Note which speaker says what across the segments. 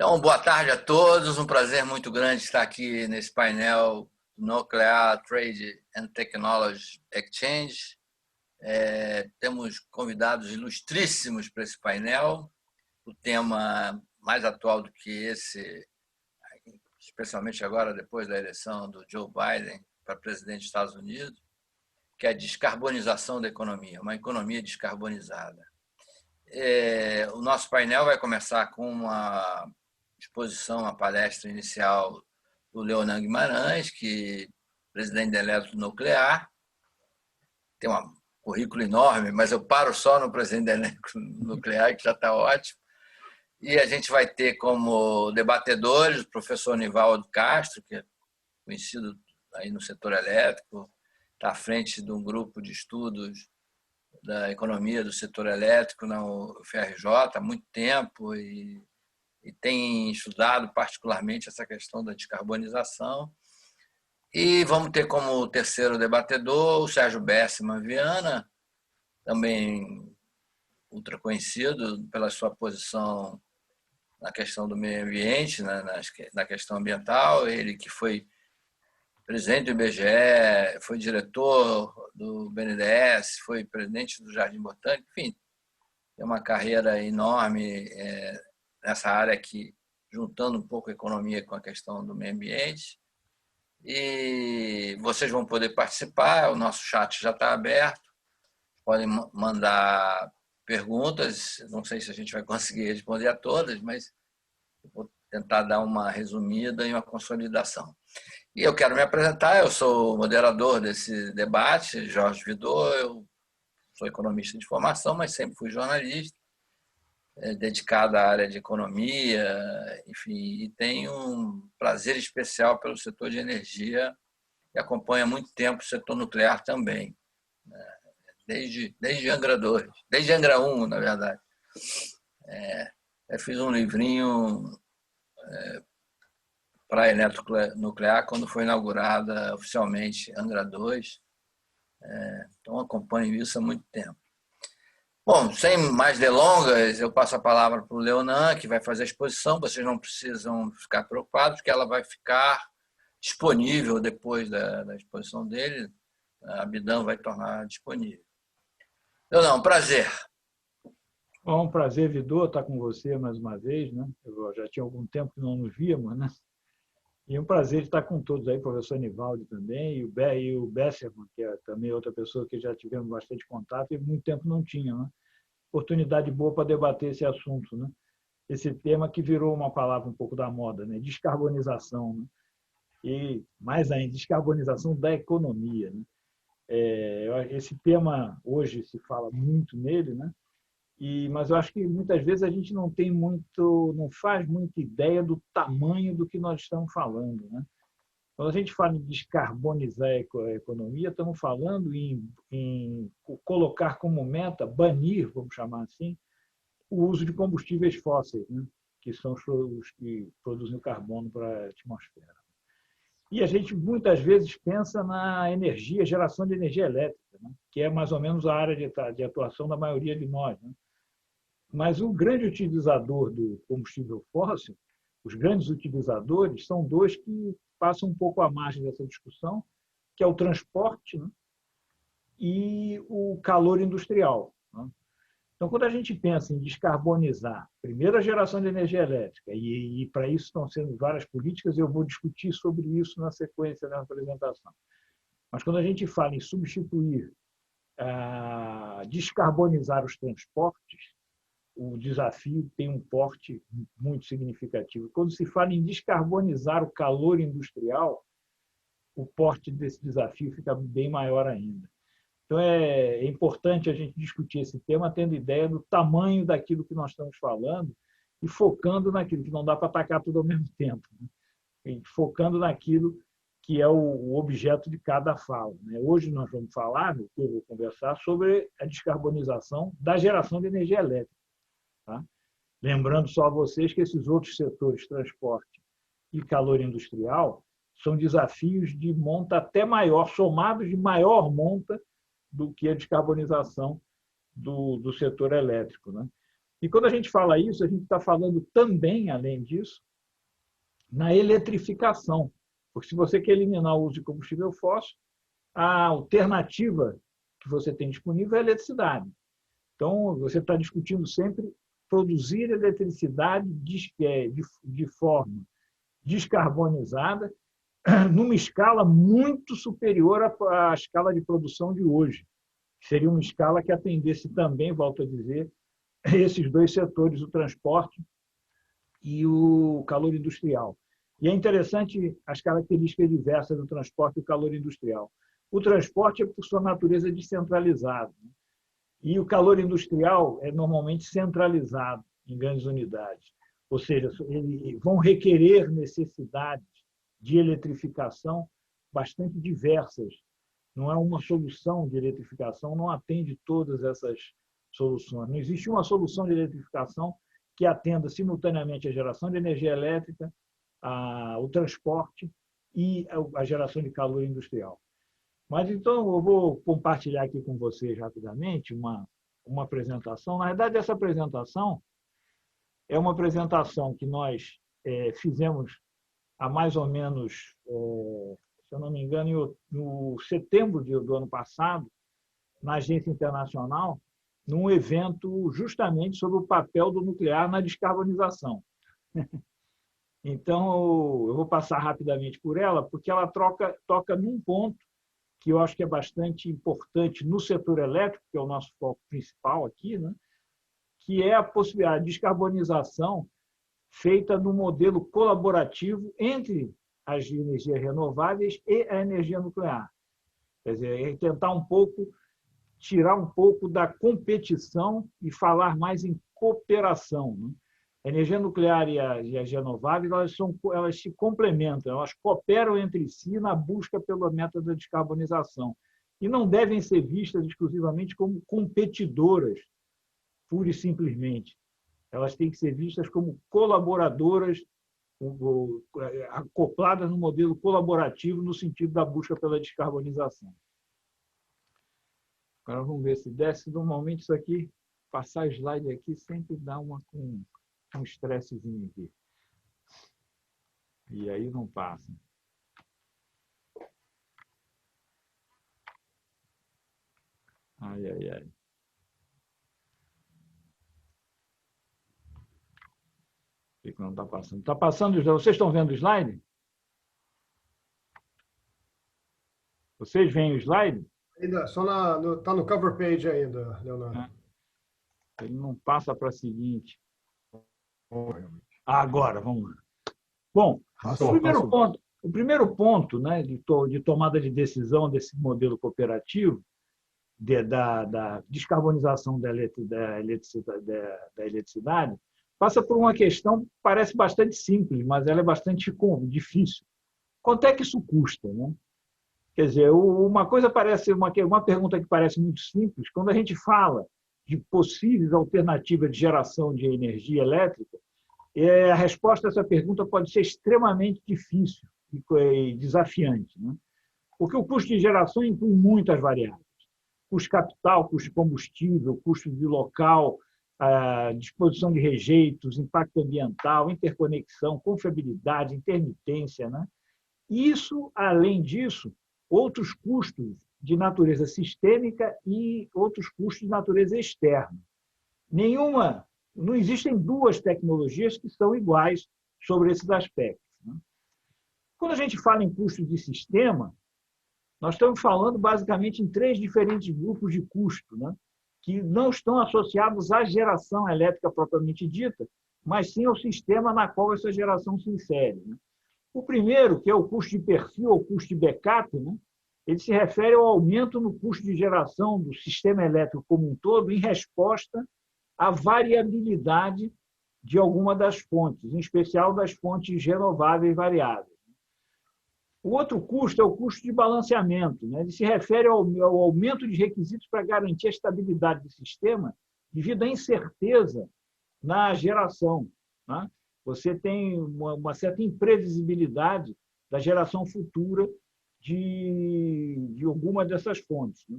Speaker 1: Então, boa tarde a todos. Um prazer muito grande estar aqui nesse painel Nuclear Trade and Technology Exchange. Temos convidados ilustríssimos para esse painel. O tema mais atual do que esse, especialmente agora depois da eleição do Joe Biden para presidente dos Estados Unidos, que é a descarbonização da economia, uma economia descarbonizada. O nosso painel vai começar com uma exposição, uma palestra inicial do Leonan Guimarães, que é presidente da Eletronuclear. Tem um currículo enorme, mas eu paro só no presidente da Eletronuclear, que já está ótimo. E a gente vai ter como debatedores o professor Nivaldo Castro, que é conhecido aí no setor elétrico, está à frente de um grupo de estudos da economia do setor elétrico na UFRJ há muito tempo e tem estudado particularmente essa questão da descarbonização. E vamos ter como terceiro debatedor o Sérgio Bessman Viana, também ultra conhecido pela sua posição na questão do meio ambiente, na questão ambiental. Ele que foi presidente do IBGE, foi diretor do BNDES, foi presidente do Jardim Botânico, enfim, tem uma carreira enorme nessa área aqui, juntando um pouco a economia com a questão do meio ambiente. E vocês vão poder participar, o nosso chat já está aberto, podem mandar perguntas, não sei se a gente vai conseguir responder a todas, mas eu vou tentar dar uma resumida e uma consolidação. E eu quero me apresentar, eu sou o moderador desse debate, Jorge Vidot, eu sou economista de formação, mas sempre fui jornalista, dedicado à área de economia, enfim, e tenho um prazer especial pelo setor de energia e acompanho há muito tempo o setor nuclear também, desde Angra 2, desde Angra 1, na verdade. Eu fiz um livrinho para a eletronuclear quando foi inaugurada oficialmente Angra 2, então acompanho isso há muito tempo. Bom, sem mais delongas, eu passo a palavra para o Leonan, que vai fazer a exposição. Vocês não precisam ficar preocupados, porque ela vai ficar disponível depois da exposição dele. A Bidan vai tornar disponível. Leonan, um prazer.
Speaker 2: Bom, um prazer, Vidot, estar com você mais uma vez, né? Eu já tinha algum tempo que não nos víamos, né? E um prazer estar com todos aí, professor Nivaldo também, e o Besserman, que é também outra pessoa que já tivemos bastante contato e muito tempo não tinha, né? Oportunidade boa para debater esse assunto, né? Esse tema que virou uma palavra um pouco da moda, né? Descarbonização, né? E, mais ainda, descarbonização da economia, né? Esse tema, hoje, se fala muito nele, né? Mas eu acho que muitas vezes a gente não faz muita ideia do tamanho do que nós estamos falando, né? Quando a gente fala em descarbonizar a economia, estamos falando em colocar como meta, banir, vamos chamar assim, o uso de combustíveis fósseis, né? Que são os que produzem carbono para a atmosfera. E a gente muitas vezes pensa na geração de energia elétrica, né? Que é mais ou menos a área de atuação da maioria de nós, né? Mas o grande utilizador do combustível fóssil, os grandes utilizadores, são dois que passam um pouco à margem dessa discussão, que é o transporte, né? E o calor industrial, né? Então, quando a gente pensa em descarbonizar, primeiro a geração de energia elétrica, e para isso estão sendo várias políticas, eu vou discutir sobre isso na sequência da apresentação. Mas quando a gente fala em substituir, descarbonizar os transportes, o desafio tem um porte muito significativo. Quando se fala em descarbonizar o calor industrial, o porte desse desafio fica bem maior ainda. Então, é importante a gente discutir esse tema tendo ideia do tamanho daquilo que nós estamos falando e focando naquilo que não dá para atacar tudo ao mesmo tempo, né? E focando naquilo que é o objeto de cada fala, né? Hoje nós vamos falar, eu vou conversar sobre a descarbonização da geração de energia elétrica. Tá? Lembrando só a vocês que esses outros setores, transporte e calor industrial, são desafios de monta até maior, somados de maior monta do que a descarbonização do setor elétrico, né? E quando a gente fala isso, a gente está falando também, além disso, na eletrificação. Porque se você quer eliminar o uso de combustível fóssil, a alternativa que você tem disponível é a eletricidade. Então, você está discutindo sempre produzir eletricidade de forma descarbonizada, numa escala muito superior à escala de produção de hoje. Seria uma escala que atendesse também, volto a dizer, esses dois setores, o transporte e o calor industrial. E é interessante as características diversas do transporte e o calor industrial. O transporte é, por sua natureza, descentralizado. E o calor industrial é normalmente centralizado em grandes unidades. Ou seja, eles vão requerer necessidades de eletrificação bastante diversas. Não é uma solução de eletrificação, não atende todas essas soluções. Não existe uma solução de eletrificação que atenda simultaneamente a geração de energia elétrica, o transporte e a geração de calor industrial. Mas então eu vou compartilhar aqui com vocês rapidamente uma apresentação. Na verdade, essa apresentação é uma apresentação que nós fizemos há mais ou menos, se eu não me engano, no setembro do ano passado, na Agência Internacional, num evento justamente sobre o papel do nuclear na descarbonização. Então, eu vou passar rapidamente por ela, porque ela toca num ponto que eu acho que é bastante importante no setor elétrico, que é o nosso foco principal aqui, né? Que é a possibilidade de descarbonização feita no modelo colaborativo entre as energias renováveis e a energia nuclear. Quer dizer, é tentar tirar um pouco da competição e falar mais em cooperação, né? A energia nuclear e as renováveis elas se complementam, elas cooperam entre si na busca pela meta da descarbonização e não devem ser vistas exclusivamente como competidoras, pura e simplesmente. Elas têm que ser vistas como colaboradoras, acopladas no modelo colaborativo no sentido da busca pela descarbonização. Agora vamos ver se desce. Normalmente isso aqui, passar slide aqui sempre dá um estressezinho aqui. E aí não passa. Ai, ai, ai. Por que não está passando? Está passando, vocês estão vendo o slide? Vocês veem o slide?
Speaker 3: Ainda, só está no cover page ainda, Leonardo.
Speaker 2: Ele não passa para a seguinte. Agora, vamos lá. Bom, o primeiro ponto, né, de tomada de decisão desse modelo cooperativo, da descarbonização da eletricidade, passa por uma questão que parece bastante simples, mas ela é bastante difícil. Quanto é que isso custa, né? Quer dizer, uma pergunta que parece muito simples, quando a gente fala de possíveis alternativas de geração de energia elétrica, a resposta a essa pergunta pode ser extremamente difícil e desafiante, né? Porque o custo de geração inclui muitas variáveis. Custo de capital, custo de combustível, custo de local, disposição de rejeitos, impacto ambiental, interconexão, confiabilidade, intermitência, né? Isso, além disso, outros custos de natureza sistêmica e outros custos de natureza externa. Não existem duas tecnologias que são iguais sobre esses aspectos, né? Quando a gente fala em custos de sistema, nós estamos falando basicamente em 3 diferentes grupos de custo, né? Que não estão associados à geração elétrica propriamente dita, mas sim ao sistema na qual essa geração se insere, né? O primeiro, que é o custo de perfil ou custo de backup, né? Ele se refere ao aumento no custo de geração do sistema elétrico como um todo em resposta à variabilidade de alguma das fontes, em especial das fontes renováveis variáveis. O outro custo é o custo de balanceamento, né? Ele se refere ao aumento de requisitos para garantir a estabilidade do sistema devido à incerteza na geração, né? Você tem uma certa imprevisibilidade da geração futura de alguma dessas fontes, né?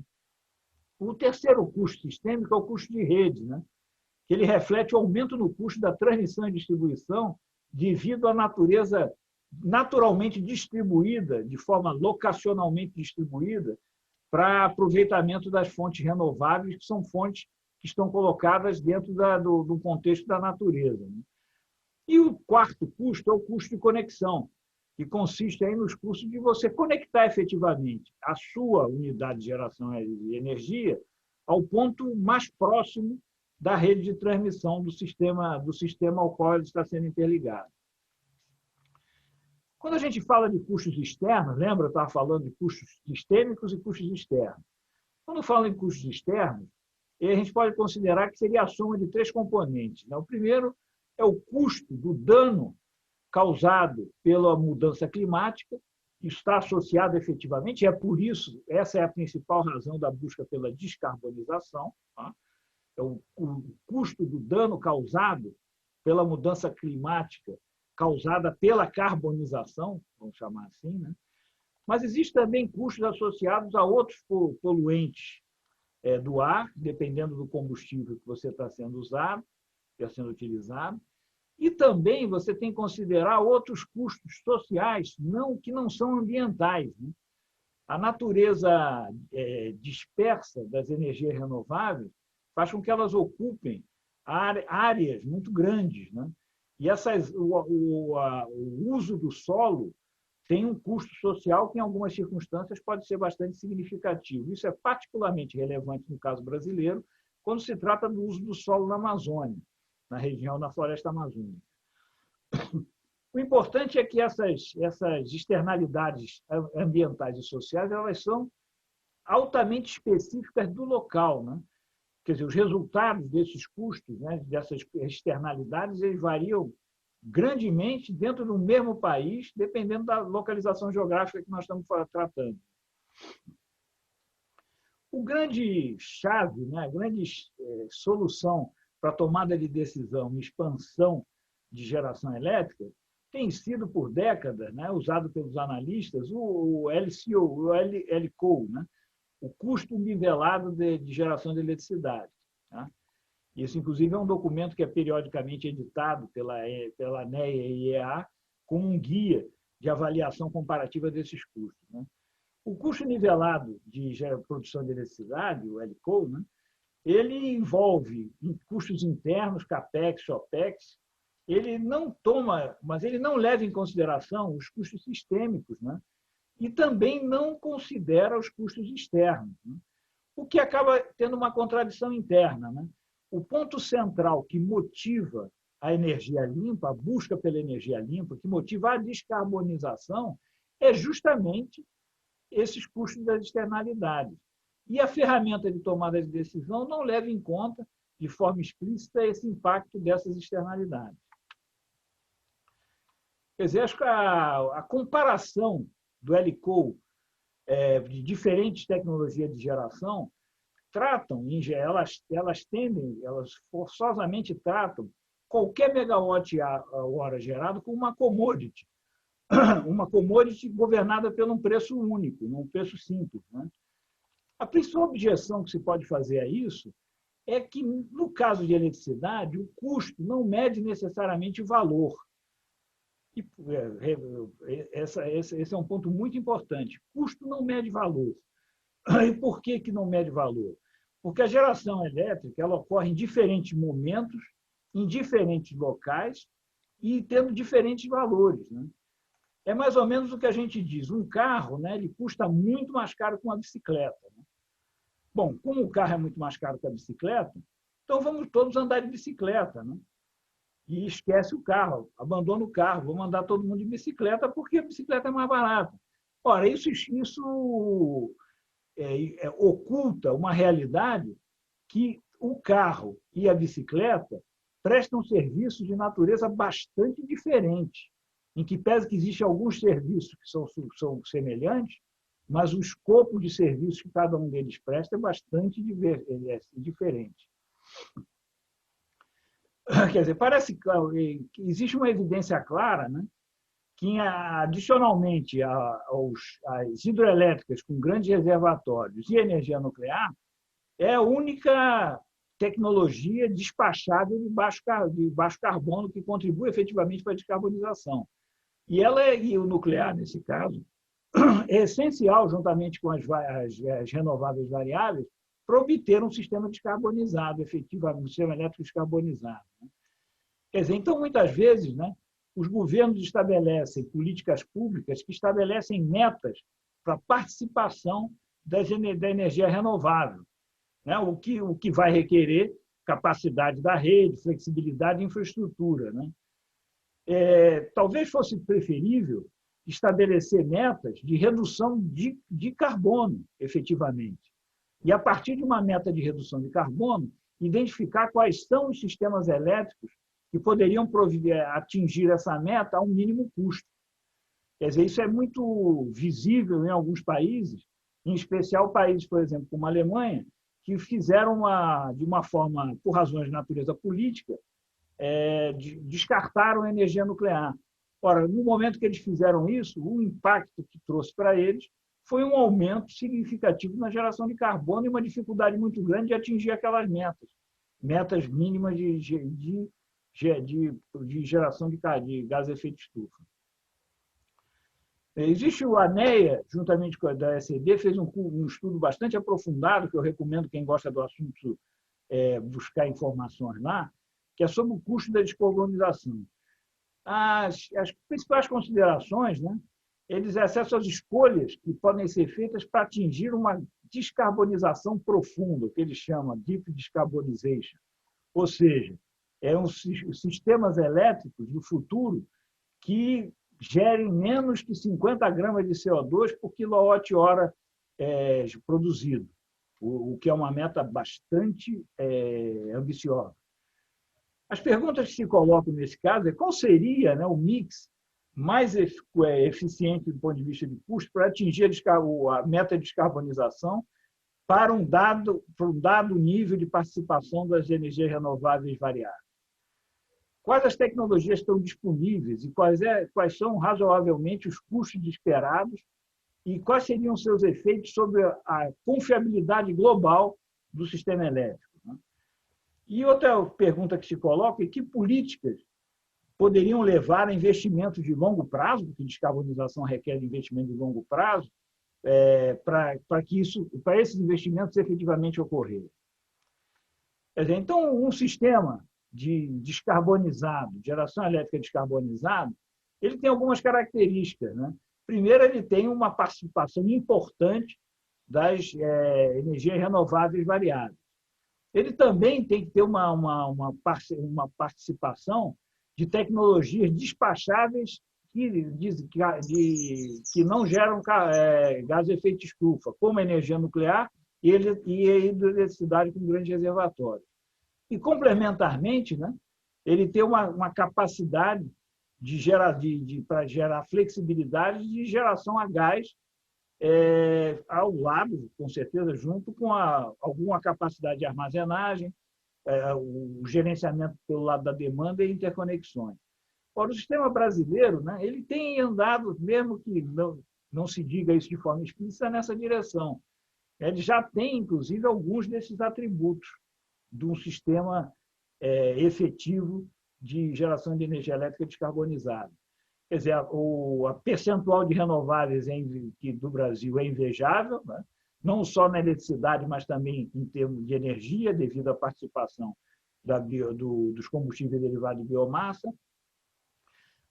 Speaker 2: O terceiro custo sistêmico é o custo de rede, né? que ele reflete o aumento no custo da transmissão e distribuição devido à natureza naturalmente distribuída, de forma locacionalmente distribuída, para aproveitamento das fontes renováveis, que são fontes que estão colocadas dentro do contexto da natureza. E o quarto custo é o custo de conexão, que consiste aí nos custos de você conectar efetivamente a sua unidade de geração de energia ao ponto mais próximo da rede de transmissão do sistema ao qual ele está sendo interligado. Quando a gente fala de custos externos, lembra, eu estava falando de custos sistêmicos e custos externos. Quando fala em custos externos, a gente pode considerar que seria a soma de três componentes. O primeiro é o custo do dano causado pela mudança climática, que está associado efetivamente, e é por isso, essa é a principal razão da busca pela descarbonização, tá? É o custo do dano causado pela mudança climática, causada pela carbonização, vamos chamar assim, né? Mas existem também custos associados a outros poluentes do ar, dependendo do combustível que você está sendo usado, está sendo utilizado. E também você tem que considerar outros custos sociais que não são ambientais, né? A natureza dispersa das energias renováveis faz com que elas ocupem áreas muito grandes, né? E o uso do solo tem um custo social que, em algumas circunstâncias, pode ser bastante significativo. Isso é particularmente relevante no caso brasileiro, quando se trata do uso do solo na Amazônia, na região da floresta amazônica. O importante é que essas externalidades ambientais e sociais elas são altamente específicas do local, né? Quer dizer, os resultados desses custos, né, dessas externalidades, eles variam grandemente dentro do mesmo país, dependendo da localização geográfica que nós estamos tratando. O grande chave, né, a grande solução para a tomada de decisão e expansão de geração elétrica tem sido, por décadas, né, usado pelos analistas, o LCO, né, o custo nivelado de geração de eletricidade. Tá? Isso, inclusive, é um documento que é periodicamente editado pela ANEA e IEA como um guia de avaliação comparativa desses custos. Né? O custo nivelado de produção de eletricidade, o LCO, né, ele envolve custos internos, CAPEX, OPEX. Ele não toma, mas ele não leva em consideração os custos sistêmicos, né? E também não considera os custos externos, né? O que acaba tendo uma contradição interna, né? O ponto central que motiva a energia limpa, a busca pela energia limpa, que motiva a descarbonização, é justamente esses custos das externalidades. E a ferramenta de tomada de decisão não leva em conta, de forma explícita, esse impacto dessas externalidades. Quer dizer, acho que a comparação do LCO de diferentes tecnologias de geração elas forçosamente tratam qualquer megawatt-hora gerado como uma commodity governada por um preço único, um preço simples, né? A principal objeção que se pode fazer a isso é que, no caso de eletricidade, o custo não mede necessariamente valor. Esse é um ponto muito importante. Custo não mede valor. E por que não mede valor? Porque a geração elétrica ela ocorre em diferentes momentos, em diferentes locais e tendo diferentes valores, né? É mais ou menos o que a gente diz. Um carro, né, ele custa muito mais caro que uma bicicleta, né? Bom, como o carro é muito mais caro que a bicicleta, então vamos todos andar de bicicleta, né? E esquece o carro, abandona o carro, vamos andar todo mundo de bicicleta porque a bicicleta é mais barata. Ora, isso oculta uma realidade que o carro e a bicicleta prestam serviços de natureza bastante diferente, em que pese que existem alguns serviços que são semelhantes, mas o escopo de serviços que cada um deles presta é bastante diferente. Quer dizer, parece que existe uma evidência clara, né, que, adicionalmente às hidrelétricas com grandes reservatórios e energia nuclear, é a única tecnologia despachável de baixo carbono que contribui efetivamente para a descarbonização. E o nuclear, nesse caso, é essencial, juntamente com as renováveis variáveis, para obter um sistema descarbonizado, efetivamente, um sistema elétrico descarbonizado. Quer dizer, então, muitas vezes, né, os governos estabelecem políticas públicas que estabelecem metas para a participação da energia renovável, né, o que vai requerer capacidade da rede, flexibilidade e infraestrutura. Né? Talvez fosse preferível estabelecer metas de redução de carbono, efetivamente. E, a partir de uma meta de redução de carbono, identificar quais são os sistemas elétricos que poderiam atingir essa meta a um mínimo custo. Quer dizer, isso é muito visível em alguns países, em especial países, por exemplo, como a Alemanha, que fizeram, de uma forma, por razões de natureza política, descartaram a energia nuclear. Ora, no momento que eles fizeram isso, o impacto que trouxe para eles foi um aumento significativo na geração de carbono e uma dificuldade muito grande de atingir aquelas metas mínimas de geração de gás de efeito estufa. Existe o ANEA, juntamente com a da SED, fez um estudo bastante aprofundado, que eu recomendo quem gosta do assunto buscar informações lá, que é sobre o custo da descarbonização. As principais considerações, né, eles acessam as escolhas que podem ser feitas para atingir uma descarbonização profunda, o que eles chamam de Deep Decarbonization. Ou seja, sistemas elétricos do futuro que gerem menos que 50 gramas de CO2 por quilowatt-hora produzido, o que é uma meta bastante ambiciosa. As perguntas que se colocam nesse caso é qual seria, né, o mix mais eficiente do ponto de vista de custo para atingir a meta de descarbonização para um dado nível de participação das energias renováveis variáveis. Quais as tecnologias estão disponíveis e quais são razoavelmente os custos esperados e quais seriam seus efeitos sobre a confiabilidade global do sistema elétrico. Né? E outra pergunta que se coloca é que políticas poderiam levar a investimentos de longo prazo, porque descarbonização requer investimento de longo prazo, para esses investimentos efetivamente ocorrerem. Quer dizer, então, um sistema descarbonizado, geração elétrica descarbonizada, ele tem algumas características. Né? Primeiro, ele tem uma participação importante das energias renováveis variáveis. Ele também tem que ter uma participação de tecnologias despacháveis que não geram gás de efeito estufa, como a energia nuclear e a hidroeletricidade com grandes reservatórios. E, complementarmente, né, ele tem uma capacidade para gerar flexibilidade de geração a gás ao lado, com certeza, junto com alguma capacidade de armazenagem, o gerenciamento pelo lado da demanda e interconexões. Ora, o sistema brasileiro, né, ele tem andado, mesmo que não se diga isso de forma explícita, nessa direção. Ele já tem, inclusive, alguns desses atributos de um sistema efetivo de geração de energia elétrica descarbonizada. Quer dizer, a percentual de renováveis do Brasil é invejável, né? Não só na eletricidade, mas também em termos de energia, devido à participação dos combustíveis derivados de biomassa.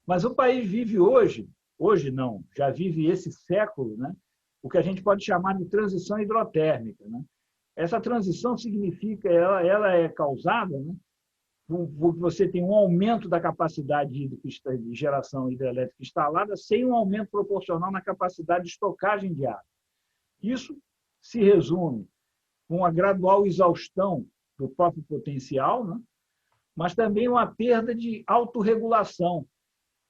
Speaker 2: Mas o país vive hoje não, já vive esse século, né? O que a gente pode chamar de transição hidrotérmica. Né? Essa transição significa, ela é causada, né, porque você tem um aumento da capacidade de geração hidrelétrica instalada sem um aumento proporcional na capacidade de estocagem de água. Isso se resume com a gradual exaustão do próprio potencial, né, mas também uma perda de autorregulação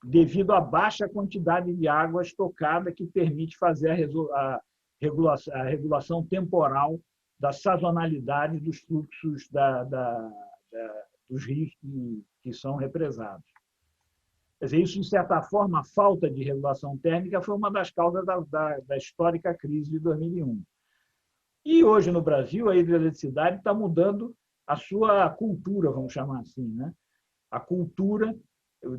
Speaker 2: devido à baixa quantidade de água estocada que permite fazer a regulação temporal da sazonalidade dos fluxos dos rios que são represados. Quer dizer, isso, de certa forma, a falta de regulação térmica foi uma das causas da histórica crise de 2001. E hoje, no Brasil, a hidroeletricidade está mudando a sua cultura, vamos chamar assim, né? A cultura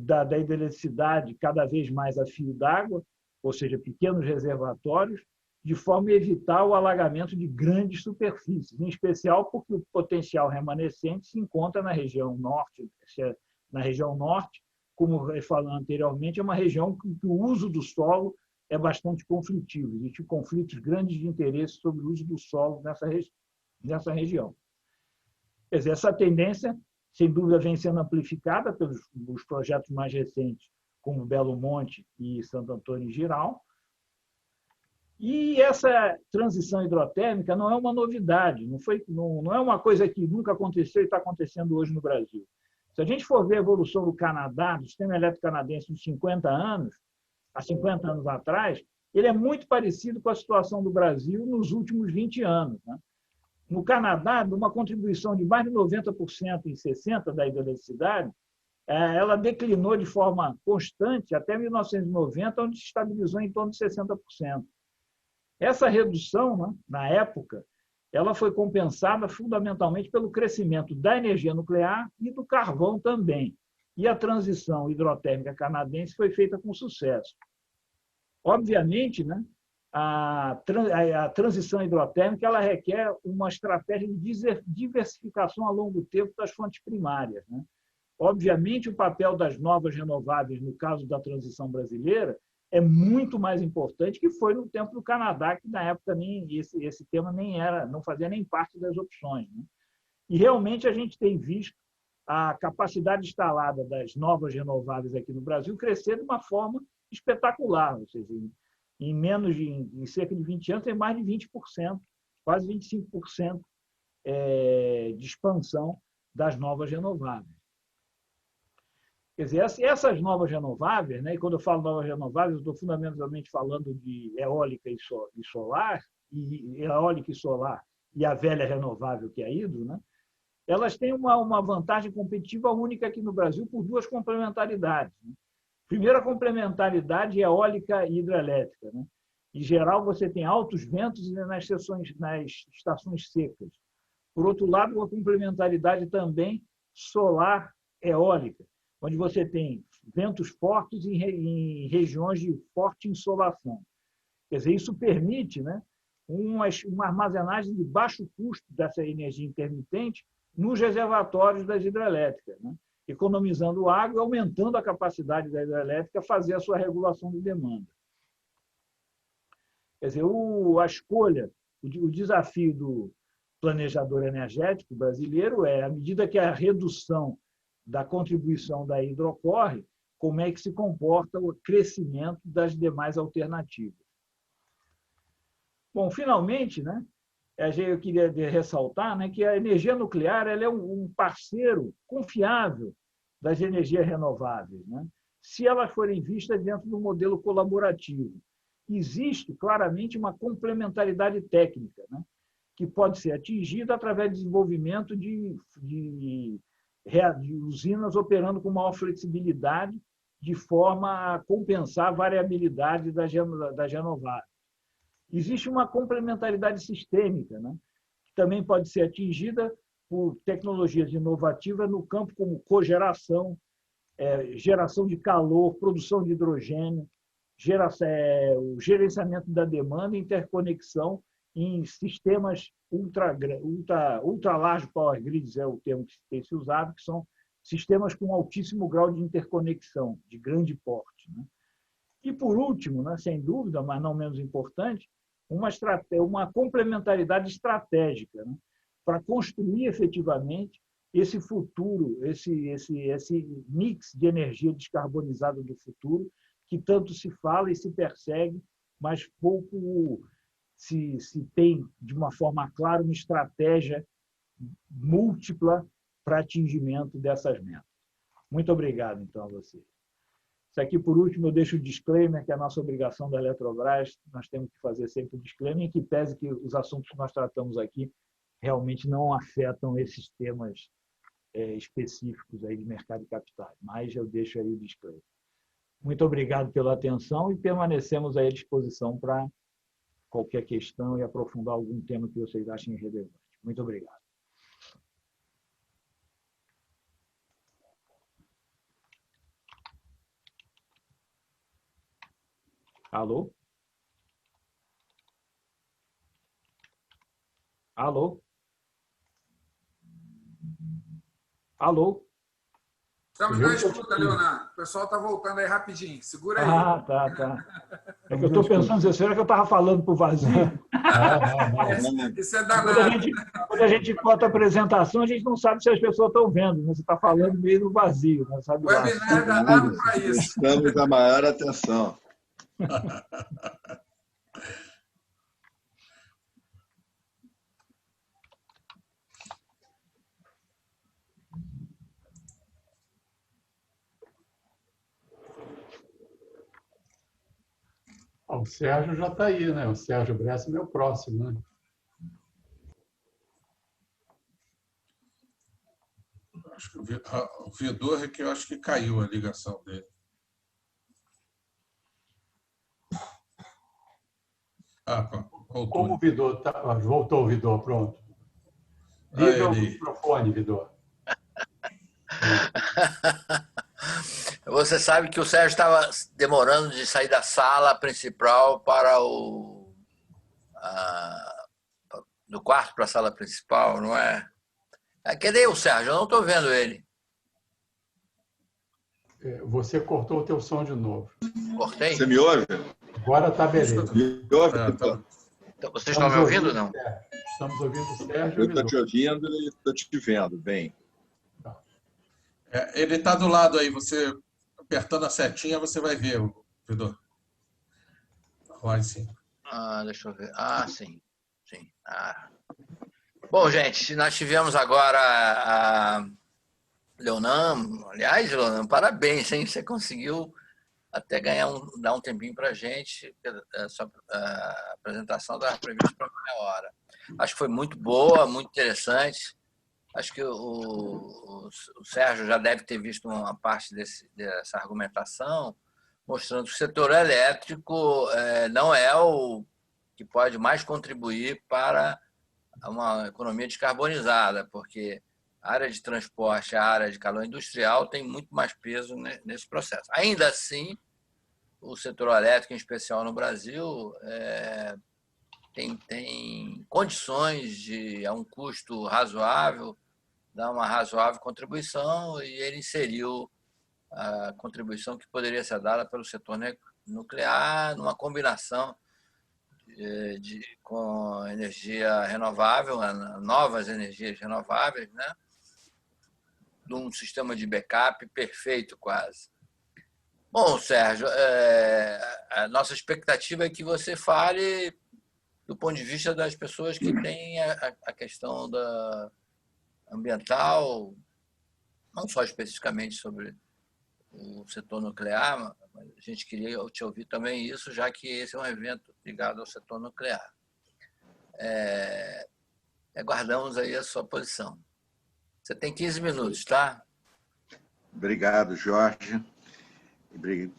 Speaker 2: da hidroeletricidade cada vez mais a fio d'água, ou seja, pequenos reservatórios, de forma a evitar o alagamento de grandes superfícies, em especial porque o potencial remanescente se encontra na região norte. Como eu falei anteriormente, é uma região que o uso do solo é bastante conflitivo. Existem conflitos grandes de interesse sobre o uso do solo nessa região. Quer dizer, essa tendência, sem dúvida, vem sendo amplificada pelos projetos mais recentes, como Belo Monte e Santo Antônio em Giral. E essa transição hidrotérmica não é uma novidade, não é uma coisa que nunca aconteceu e está acontecendo hoje no Brasil. Se a gente for ver a evolução do Canadá, do sistema elétrico canadense nos 50 anos, há 50 anos atrás, ele é muito parecido com a situação do Brasil nos últimos 20 anos. Né? No Canadá, numa contribuição de mais de 90% em 60% da hidroeletricidade, ela declinou de forma constante até 1990, onde se estabilizou em torno de 60%. Essa redução, né, na época, ela foi compensada fundamentalmente pelo crescimento da energia nuclear e do carvão também. E a transição hidrotérmica canadense foi feita com sucesso. Obviamente, né, a transição hidrotérmica ela requer uma estratégia de diversificação a longo tempo das fontes primárias. Né? Obviamente, o papel das novas renováveis, no caso da transição brasileira, é muito mais importante que foi no tempo do Canadá, que na época esse tema não fazia nem parte das opções. Né? E realmente a gente tem visto a capacidade instalada das novas renováveis aqui no Brasil crescer de uma forma espetacular, ou seja, em cerca de 20 anos tem mais de 20%, quase 25% de expansão das novas renováveis. Quer dizer, essas novas renováveis, né, e quando eu falo novas renováveis, eu estou fundamentalmente falando de eólica e solar, e eólica e solar e a velha renovável, que é a hidro, né, elas têm uma vantagem competitiva única aqui no Brasil por duas complementaridades. Né? Primeira complementaridade é eólica e hidrelétrica. Né? Em geral, você tem altos ventos nas estações secas. Por outro lado, uma complementaridade também solar-eólica, onde você tem ventos fortes em regiões de forte insolação. Quer dizer, isso permite, né, uma armazenagem de baixo custo dessa energia intermitente nos reservatórios das hidrelétricas, né, economizando água e aumentando a capacidade da hidrelétrica a fazer a sua regulação de demanda. Quer dizer, a escolha, o desafio do planejador energético brasileiro à medida que a redução da contribuição da hidro ocorre, como é que se comporta o crescimento das demais alternativas. Bom, finalmente, né, eu queria ressaltar, né, que a energia nuclear ela é um parceiro confiável das energias renováveis, né, se elas forem vistas dentro do modelo colaborativo. Existe claramente uma complementaridade técnica, né, que pode ser atingida através do desenvolvimento de usinas operando com maior flexibilidade, de forma a compensar a variabilidade das renováveis. Existe uma complementaridade sistêmica, né, que também pode ser atingida por tecnologias inovativas no campo como cogeração, geração de calor, produção de hidrogênio, o gerenciamento da demanda e interconexão em sistemas ultra large power grids, é o termo que tem se usado, que são sistemas com altíssimo grau de interconexão, de grande porte. Né? E, por último, né, sem dúvida, mas não menos importante, uma complementaridade estratégica, né, para construir efetivamente esse futuro, esse mix de energia descarbonizada do futuro, que tanto se fala e se persegue, mas pouco se tem, de uma forma clara, uma estratégia múltipla para atingimento dessas metas. Muito obrigado, então, a vocês. Isso aqui, por último, eu deixo o disclaimer, que é a nossa obrigação da Eletrobras, nós temos que fazer sempre o disclaimer, em que pese que os assuntos que nós tratamos aqui realmente não afetam esses temas específicos aí de mercado de capitais, mas eu deixo aí o disclaimer. Muito obrigado pela atenção e permanecemos aí à disposição para qualquer questão e aprofundar algum tema que vocês achem relevante. Muito obrigado. Alô? Alô? Alô?
Speaker 4: Estamos na escuta, Leonardo. O pessoal está voltando aí rapidinho. Segura aí.
Speaker 2: Ah, tá. É que eu estou pensando, será que eu estava falando para o vazio?
Speaker 4: Isso é danado.
Speaker 2: Quando a gente bota a apresentação, a gente não sabe se as pessoas estão vendo, né? Você está falando meio no vazio, não sabe
Speaker 4: O
Speaker 2: lá.
Speaker 4: webinar é danado para isso.
Speaker 5: Prestamos a maior atenção.
Speaker 6: O Sérgio já está aí, né? O Sérgio Bresser é meu próximo, né?
Speaker 7: Acho que o Vidor é que eu acho que caiu a ligação dele. Voltou.
Speaker 6: Como o Vidor voltou o Vidor, pronto. Liga o microfone, Vidor.
Speaker 1: Você sabe que o Sérgio estava demorando de sair da sala principal para do quarto para a sala principal, não é? Cadê o Sérgio? Eu não estou vendo ele.
Speaker 6: Você cortou o teu som de novo.
Speaker 1: Cortei?
Speaker 5: Você me ouve?
Speaker 6: Agora está beleza.
Speaker 5: Me ouve?
Speaker 1: Então, vocês estão me ouvindo, não?
Speaker 6: Estamos ouvindo o Sérgio.
Speaker 5: Eu estou te ouvindo e estou te vendo bem.
Speaker 7: Ele está do lado aí, você apertando a setinha, você vai ver, Vidor. Vai sim.
Speaker 1: Deixa eu ver. Sim. Bom, gente, nós tivemos agora a Leonan. Aliás, Leonan, parabéns, hein? Você conseguiu até dar um tempinho para a gente. A apresentação da prevista para meia hora. Acho que foi muito boa, muito interessante. Acho que o Sérgio já deve ter visto uma parte dessa argumentação, mostrando que o setor elétrico não é o que pode mais contribuir para uma economia descarbonizada, porque a área de transporte, a área de calor industrial tem muito mais peso nesse processo. Ainda assim, o setor elétrico, em especial no Brasil, tem condições de, a um custo razoável, dar uma razoável contribuição, e ele inseriu a contribuição que poderia ser dada pelo setor nuclear numa combinação com energia renovável, novas energias renováveis, né? De um sistema de backup perfeito quase. Bom, Sérgio, a nossa expectativa é que você fale do ponto de vista das pessoas que têm a questão ambiental, não só especificamente sobre o setor nuclear, mas a gente queria te ouvir também isso, já que esse é um evento ligado ao setor nuclear. Aguardamos aí a sua posição. Você tem 15 minutos, tá?
Speaker 5: Obrigado, Jorge.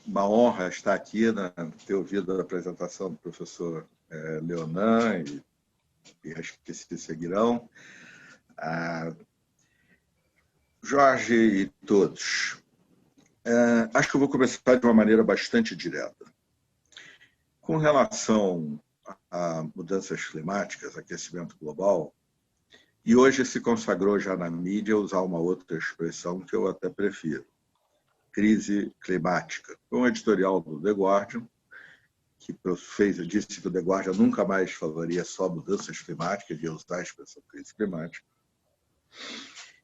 Speaker 5: Uma honra estar aqui, ter ouvido a apresentação do professor Leonan e acho que se seguirão. Jorge e todos, acho que eu vou começar de uma maneira bastante direta. Com relação a mudanças climáticas, aquecimento global, e hoje se consagrou já na mídia usar uma outra expressão que eu até prefiro, crise climática. Foi um editorial do The Guardian, que disse que o The Guardian nunca mais falaria só mudanças climáticas, ia usar a expressão crise climática.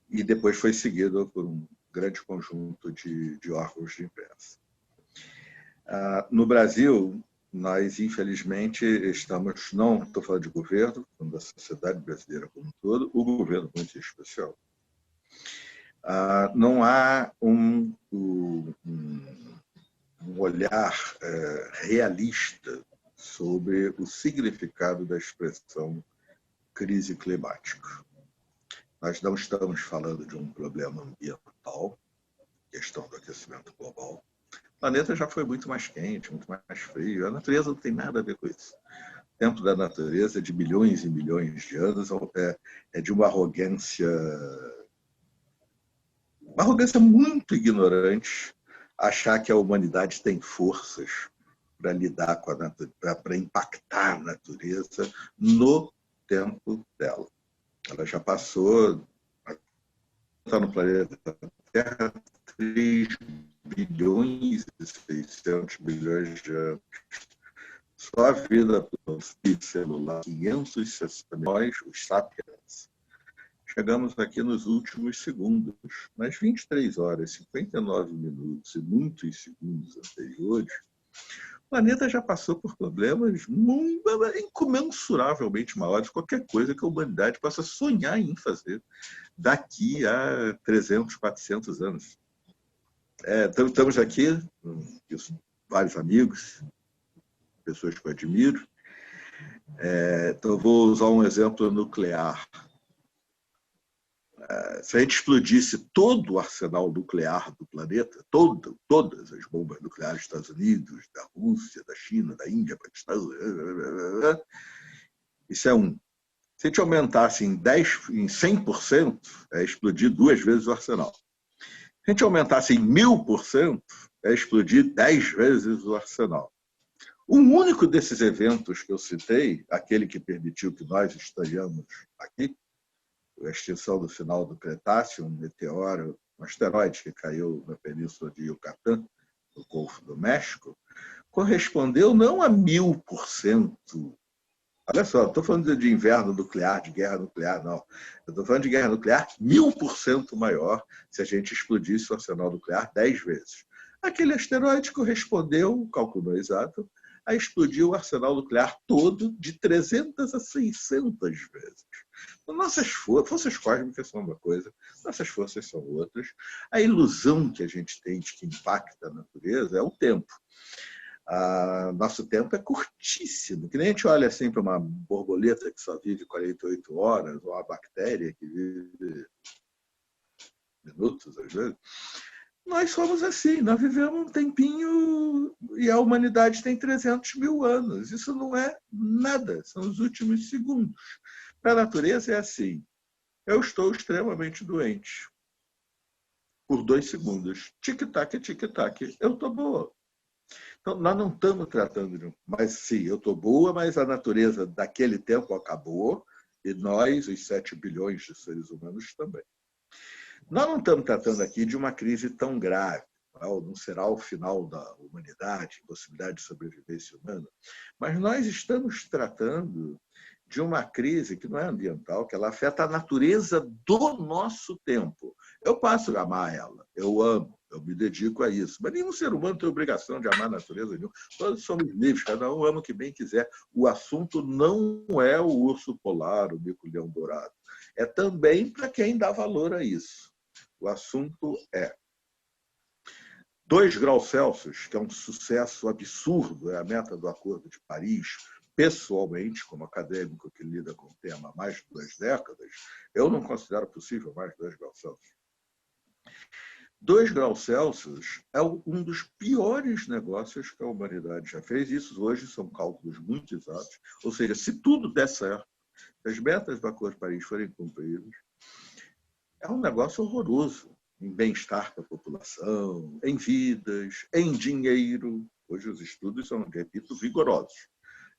Speaker 5: E depois foi seguido por um grande conjunto de órgãos de imprensa. No Brasil, nós, infelizmente, estamos, não estou falando de governo, falando da sociedade brasileira como um todo, o governo muito em especial. Não há um olhar realista sobre o significado da expressão crise climática. Nós não estamos falando de um problema ambiental, questão do aquecimento global. O planeta já foi muito mais quente, muito mais frio. A natureza não tem nada a ver com isso. O tempo da natureza, de milhões e milhões de anos, é de uma arrogância muito ignorante achar que a humanidade tem forças para lidar com a natureza, para impactar a natureza no tempo dela. Ela já passou, está no planeta Terra, 3 bilhões e 600 bilhões de anos. Só a vida celular, 560 milhões, os sapiens. Chegamos aqui nos últimos segundos, nas 23 horas, 59 minutos e muitos segundos anteriores, o planeta já passou por problemas incomensuravelmente maiores, qualquer coisa que a humanidade possa sonhar em fazer daqui a 300, 400 anos. Estamos aqui, vários amigos, pessoas que eu admiro. Então, eu vou usar um exemplo nuclear. Se a gente explodisse todo o arsenal nuclear do planeta, todas as bombas nucleares dos Estados Unidos, da Rússia, da China, da Índia, Paquistão, isso é um. Se a gente aumentasse em 100%, é explodir 2 vezes o arsenal. Se a gente aumentasse em 1000%, é explodir 10 vezes o arsenal. Um único desses eventos que eu citei, aquele que permitiu que nós estejamos aqui, a extinção do final do Cretáceo, um meteoro, um asteroide que caiu na península de Yucatán, no Golfo do México, correspondeu não a 1000%. Olha só, não estou falando de inverno nuclear, de guerra nuclear, não. Eu estou falando de guerra nuclear 1000% maior se a gente explodisse o arsenal nuclear 10 vezes. Aquele asteroide correspondeu, cálculo exato, a explodir o arsenal nuclear todo de 300 a 600 vezes. Então, nossas forças cósmicas são uma coisa, nossas forças são outras. A ilusão que a gente tem de que impacta a natureza é o tempo. Nosso tempo é curtíssimo, que nem a gente olha assim para uma borboleta que só vive 48 horas, ou uma bactéria que vive minutos, às vezes. Nós somos assim, nós vivemos um tempinho e a humanidade tem 300 mil anos. Isso não é nada, são os últimos segundos. Para a natureza é assim, eu estou extremamente doente. Por 2 segundos, tic-tac, tic-tac, eu estou boa. Então, nós não estamos tratando de... Mas sim, eu estou boa, mas a natureza daquele tempo acabou e nós, os 7 bilhões de seres humanos, também. Nós não estamos tratando aqui de uma crise tão grave, não será o final da humanidade, possibilidade de sobrevivência humana, mas nós estamos tratando de uma crise que não é ambiental, que ela afeta a natureza do nosso tempo. Eu passo a amar ela, eu amo, eu me dedico a isso, mas nenhum ser humano tem obrigação de amar a natureza nenhuma. Todos somos livres, cada um ama o que bem quiser. O assunto não é o urso polar, o mico-leão dourado. É também para quem dá valor a isso. O assunto é 2 graus Celsius, que é um sucesso absurdo, é a meta do Acordo de Paris. Pessoalmente, como acadêmico que lida com o tema há mais de 2 décadas, eu não considero possível mais de 2 graus Celsius. 2 graus Celsius é um dos piores negócios que a humanidade já fez. Isso hoje são cálculos muito exatos. Ou seja, se tudo der certo, se as metas do Acordo de Paris forem cumpridas, é um negócio horroroso em bem-estar para a população, em vidas, em dinheiro. Hoje os estudos são, repito, vigorosos.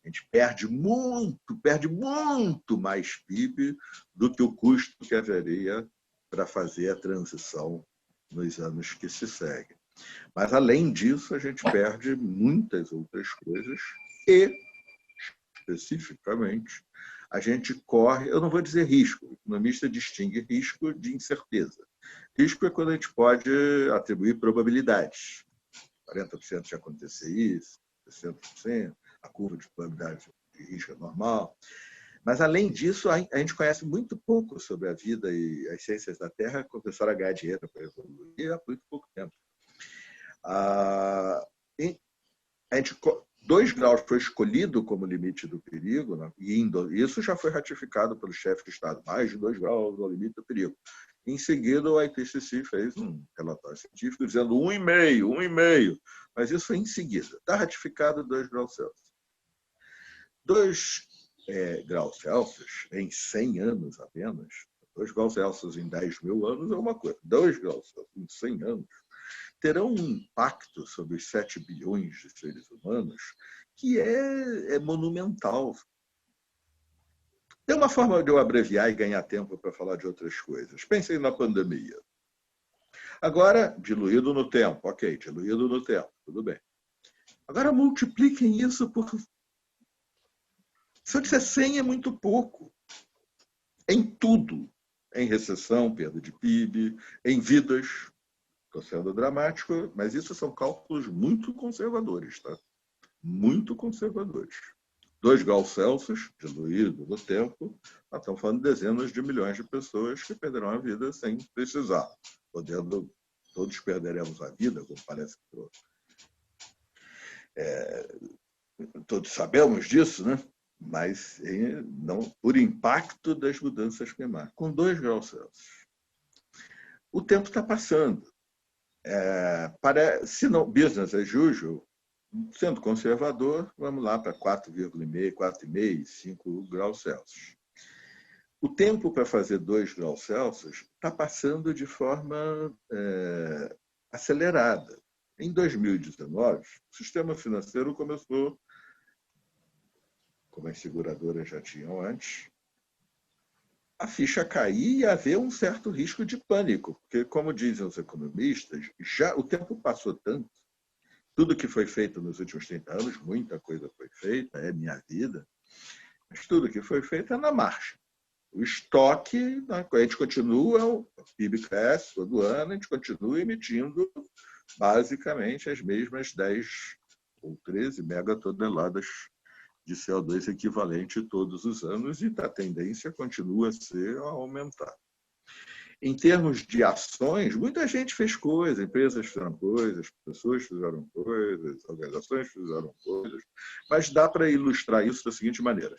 Speaker 5: A gente perde muito mais PIB do que o custo que haveria para fazer a transição nos anos que se seguem. Mas, além disso, a gente perde muitas outras coisas e, especificamente, a gente corre, eu não vou dizer risco, o economista distingue risco de incerteza. Risco é quando a gente pode atribuir probabilidades. 40% de acontecer isso, 60%, a curva de probabilidade de risco é normal. Mas, além disso, a gente conhece muito pouco sobre a vida e as ciências da Terra, que o professor ganhar dinheiro para evoluir há muito pouco tempo. 2 graus foi escolhido como limite do perigo, né? E isso já foi ratificado pelo chefe de Estado. Mais de 2 graus é o limite do perigo. Em seguida, o IPCC fez um relatório científico dizendo 1,5. Mas isso foi em seguida. Está ratificado 2 graus Celsius. 2 graus Celsius em 100 anos apenas. 2 graus Celsius em 10 mil anos é uma coisa. 2 graus Celsius em 100 anos. terão um impacto sobre os 7 bilhões de seres humanos que é monumental. Tem uma forma de eu abreviar e ganhar tempo para falar de outras coisas. Pensem na pandemia. Agora, diluído no tempo. Ok, diluído no tempo, tudo bem. Agora multipliquem isso por... Se eu disser 100 é muito pouco. Em tudo. Em recessão, perda de PIB, em vidas. Estou sendo dramático, mas isso são cálculos muito conservadores, tá? Muito conservadores. 2 graus Celsius, diluído no tempo, nós estamos falando de dezenas de milhões de pessoas que perderão a vida sem precisar. Todos perderemos a vida, como parece que todos sabemos disso, né? Mas não por impacto das mudanças climáticas. Com 2 graus Celsius. O tempo está passando. Se não business as usual, sendo conservador, vamos lá para 4,5, 4,5, 5 graus Celsius. O tempo para fazer 2 graus Celsius está passando de forma acelerada. Em 2019, o sistema financeiro começou, como as seguradoras já tinham antes, a ficha cair e haver um certo risco de pânico, porque, como dizem os economistas, já o tempo passou tanto, tudo que foi feito nos últimos 30 anos, muita coisa foi feita, é minha vida, mas tudo que foi feito é na marcha. O estoque, a gente continua, o PIB cresce todo ano, a gente continua emitindo basicamente as mesmas 10 ou 13 megatoneladas de CO2 equivalente todos os anos, e a tendência continua a ser a aumentar. Em termos de ações, muita gente fez coisas, empresas fizeram coisas, pessoas fizeram coisas, organizações fizeram coisas, mas dá para ilustrar isso da seguinte maneira.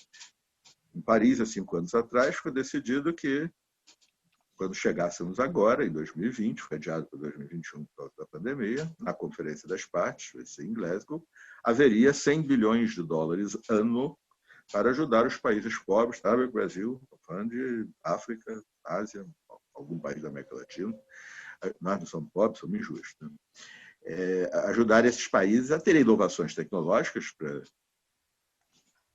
Speaker 5: Em Paris, há 5 anos atrás, foi decidido que, quando chegássemos agora, em 2020, foi adiado para 2021 por causa da pandemia, na Conferência das Partes, vai ser em Glasgow, haveria 100 bilhões de dólares ano para ajudar os países pobres, sabe, o Brasil, falando de África, Ásia, algum país da América Latina. Nós não somos pobres, somos injustos. Né? Ajudar esses países a terem inovações tecnológicas para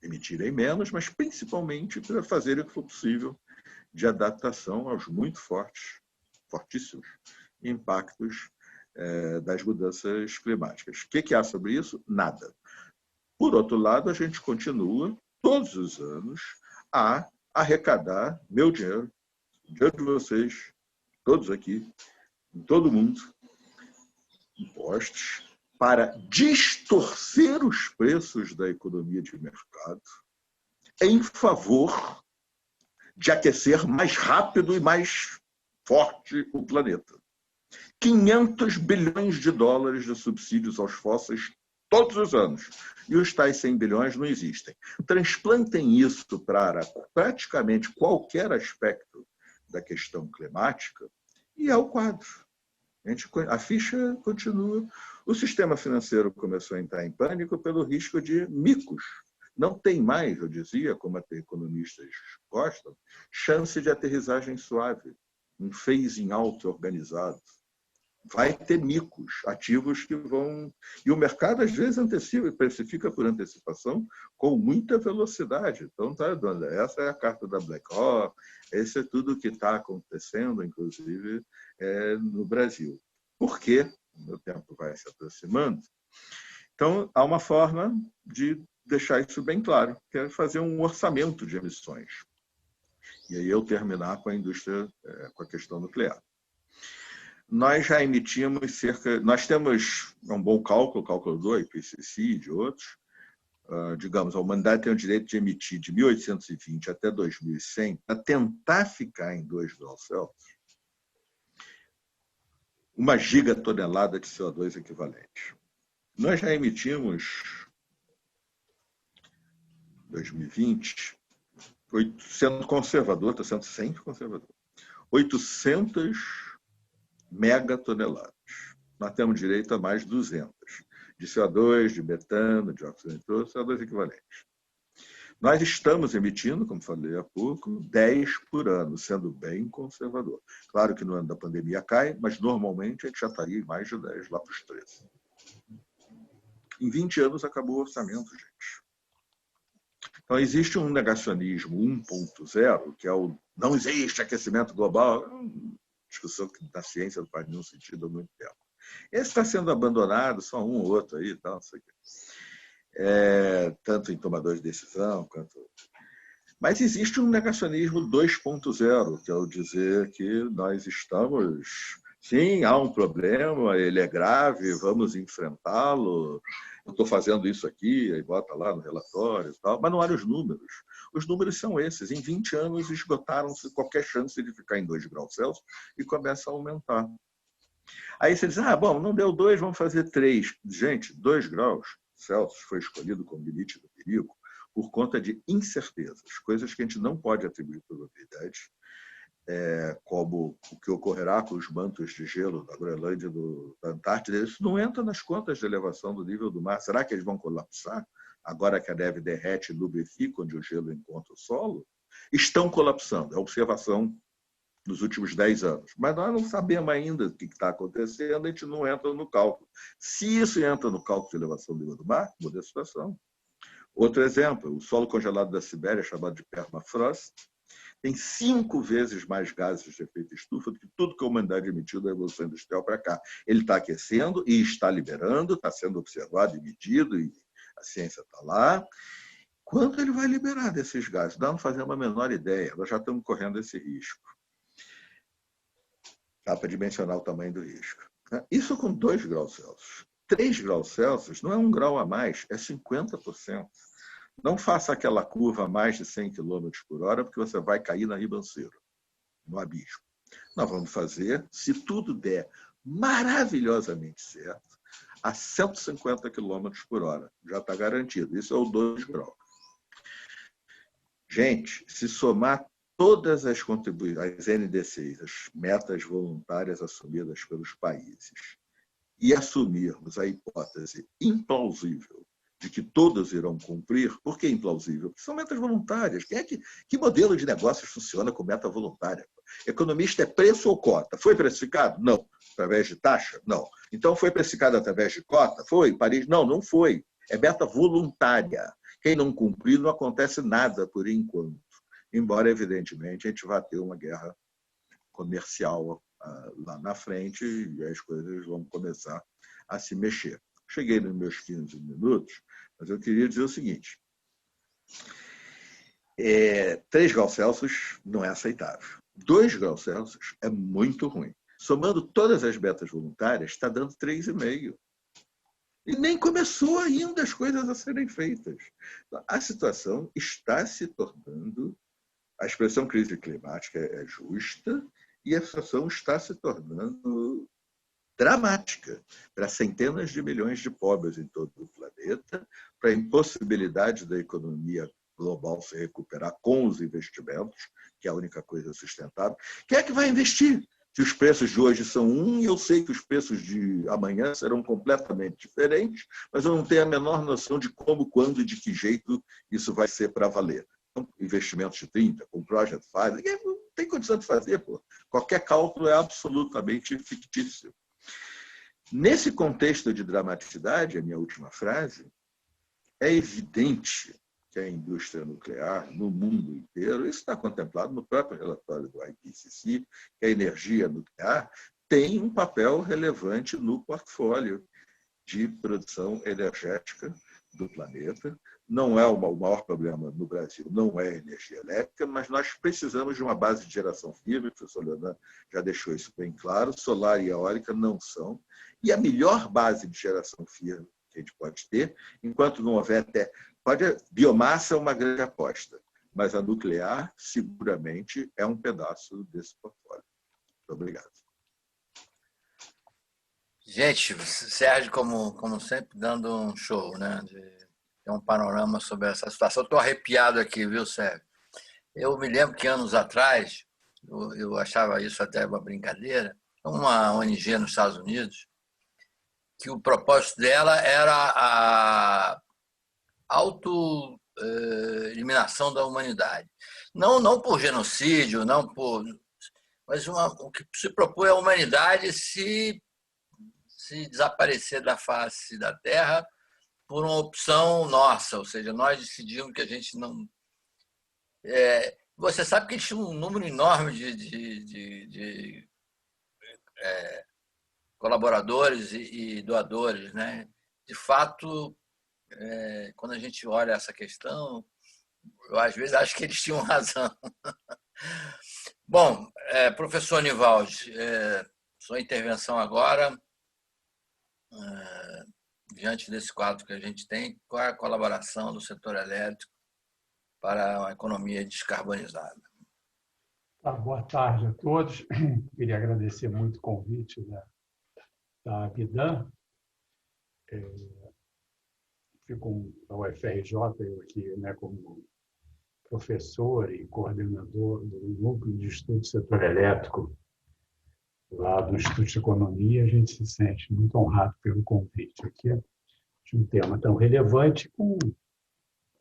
Speaker 5: emitirem menos, mas principalmente para fazerem o que for possível de adaptação aos muito fortíssimos impactos das mudanças climáticas. O que há sobre isso? Nada. Por outro lado, a gente continua, todos os anos, a arrecadar meu dinheiro, o dinheiro de vocês, todos aqui, em todo mundo, impostos, para distorcer os preços da economia de mercado em favor de aquecer mais rápido e mais forte o planeta. 500 bilhões de dólares de subsídios aos fósseis todos os anos. E os tais 100 bilhões não existem. Transplantem isso para praticamente qualquer aspecto da questão climática e é o quadro. A ficha continua. O sistema financeiro começou a entrar em pânico pelo risco de micos. Não tem mais, eu dizia, como até economistas gostam, chance de aterrissagem suave, um phasing out organizado. Vai ter micos, ativos que vão... E o mercado, às vezes, antecipa, precifica por antecipação com muita velocidade. Então, tá, dona, essa é a carta da BlackRock, esse é tudo que está acontecendo, inclusive, no Brasil. Por quê? O meu tempo vai se aproximando. Então, há uma forma de deixar isso bem claro, que é fazer um orçamento de emissões. E aí eu terminar com a indústria, com a questão nuclear. Nós já emitimos nós temos um bom cálculo do IPCC e de outros, digamos, a humanidade tem o direito de emitir de 1820 até 2100, para tentar ficar em 2 graus Celsius, 1 gigatonelada de CO2 equivalente. Nós já emitimos, em 2020, sendo conservador, estou sendo sempre conservador, 800 megatoneladas. Nós temos direito a mais 200, de CO2, de metano, de óxido nitroso, CO2 equivalentes. Nós estamos emitindo, como falei há pouco, 10 por ano, sendo bem conservador. Claro que no ano da pandemia cai, mas normalmente a gente já estaria em mais de 10, lá para os 13. Em 20 anos acabou o orçamento, gente. Então, existe um negacionismo 1.0, que é o não existe aquecimento global, é uma discussão que na ciência não faz nenhum sentido há muito tempo. Esse está sendo abandonado, só um ou outro aí, tal, não sei o quê. Tanto em tomadores de decisão quanto... Mas existe um negacionismo 2.0, que é o dizer que nós estamos... Sim, há um problema, ele é grave, vamos enfrentá-lo. Eu estou fazendo isso aqui, aí bota lá no relatório e tal, mas não olha os números. Os números são esses. Em 20 anos esgotaram-se qualquer chance de ficar em 2 graus Celsius e começa a aumentar. Aí você diz, bom, não deu 2, vamos fazer 3. Gente, 2 graus Celsius foi escolhido como limite do perigo por conta de incertezas, coisas que a gente não pode atribuir probabilidade, como o que ocorrerá com os mantos de gelo da Groenlândia e da Antártida. Isso não entra nas contas de elevação do nível do mar. Será que eles vão colapsar agora que a neve derrete e lubrifica onde o gelo encontra o solo? Estão colapsando. É a observação dos últimos 10 anos. Mas nós não sabemos ainda o que está acontecendo, a gente não entra no cálculo. Se isso entra no cálculo de elevação do nível do mar, muda a situação. Outro exemplo, o solo congelado da Sibéria, chamado de permafrost, tem 5 vezes mais gases de efeito estufa do que tudo que a humanidade emitiu da Revolução Industrial para cá. Ele está aquecendo e está liberando, está sendo observado e medido, e a ciência está lá. Quando ele vai liberar desses gases? Nós não fazemos a menor ideia, nós já estamos correndo esse risco. Dá para dimensionar o tamanho do risco. Isso com 2 graus Celsius. 3 graus Celsius não é 1 grau a mais, é 50%. Não faça aquela curva a mais de 100 km por hora, porque você vai cair na ribanceira, no abismo. Nós vamos fazer, se tudo der maravilhosamente certo, a 150 km por hora. Já está garantido. Isso é o 2 graus. Gente, se somar todas as contribuições, as NDCs, as metas voluntárias assumidas pelos países, e assumirmos a hipótese implausível de que todos irão cumprir, por que implausível? Porque são metas voluntárias. Que modelo de negócios funciona com meta voluntária? Economista é preço ou cota? Foi precificado? Não. Através de taxa? Não. Então foi precificado através de cota? Foi. Paris? Não, não foi. É meta voluntária. Quem não cumprir, não acontece nada por enquanto. Embora, evidentemente, a gente vá ter uma guerra comercial lá na frente e as coisas vão começar a se mexer. Cheguei nos meus 15 minutos, mas eu queria dizer o seguinte. 3 graus Celsius não é aceitável. 2 graus Celsius é muito ruim. Somando todas as metas voluntárias, está dando 3,5. E nem começou ainda as coisas a serem feitas. A situação está se tornando... A expressão crise climática é justa e a situação está se tornando dramática para centenas de milhões de pobres em todo o planeta, para a impossibilidade da economia global se recuperar com os investimentos, que é a única coisa sustentável. Quem é que vai investir? Se os preços de hoje são e eu sei que os preços de amanhã serão completamente diferentes, mas eu não tenho a menor noção de como, quando e de que jeito isso vai ser para valer. Então, investimentos de 30, com Project Fire, ninguém não tem condição de fazer. Pô. Qualquer cálculo é absolutamente fictício. Nesse contexto de dramaticidade, a minha última frase, é evidente que a indústria nuclear, no mundo inteiro, isso está contemplado no próprio relatório do IPCC, que a energia nuclear tem um papel relevante no portfólio de produção energética do planeta. Não é o maior problema no Brasil, não é a energia elétrica, mas nós precisamos de uma base de geração firme, o professor Leonardo já deixou isso bem claro, solar e eólica não são, e a melhor base de geração firme que a gente pode ter, enquanto não houver biomassa é uma grande aposta, mas a nuclear seguramente é um pedaço desse portfólio. Muito obrigado.
Speaker 1: Gente, Sérgio, como sempre, dando um show, né? Tem um panorama sobre essa situação. Estou arrepiado aqui, viu, Sérgio? Eu me lembro que anos atrás, eu achava isso até uma brincadeira, uma ONG nos Estados Unidos, que o propósito dela era a eliminação da humanidade. Não por genocídio, mas o que se propõe a humanidade se desaparecer da face da Terra por uma opção nossa, ou seja, nós decidimos que a gente não... Você sabe que tinha um número enorme de colaboradores e doadores, né? De fato, quando a gente olha essa questão, eu às vezes acho que eles tinham razão. Bom, professor Nivaldi, sua intervenção agora, diante desse quadro que a gente tem, qual é a colaboração do setor elétrico para uma economia descarbonizada?
Speaker 6: Boa tarde a todos. Queria agradecer muito o convite da Bidan. Fico na UFRJ, eu aqui, né, como professor e coordenador do Núcleo de Estudo do Setor Elétrico, lá do Instituto de Economia. A gente se sente muito honrado pelo convite aqui de um tema tão relevante, com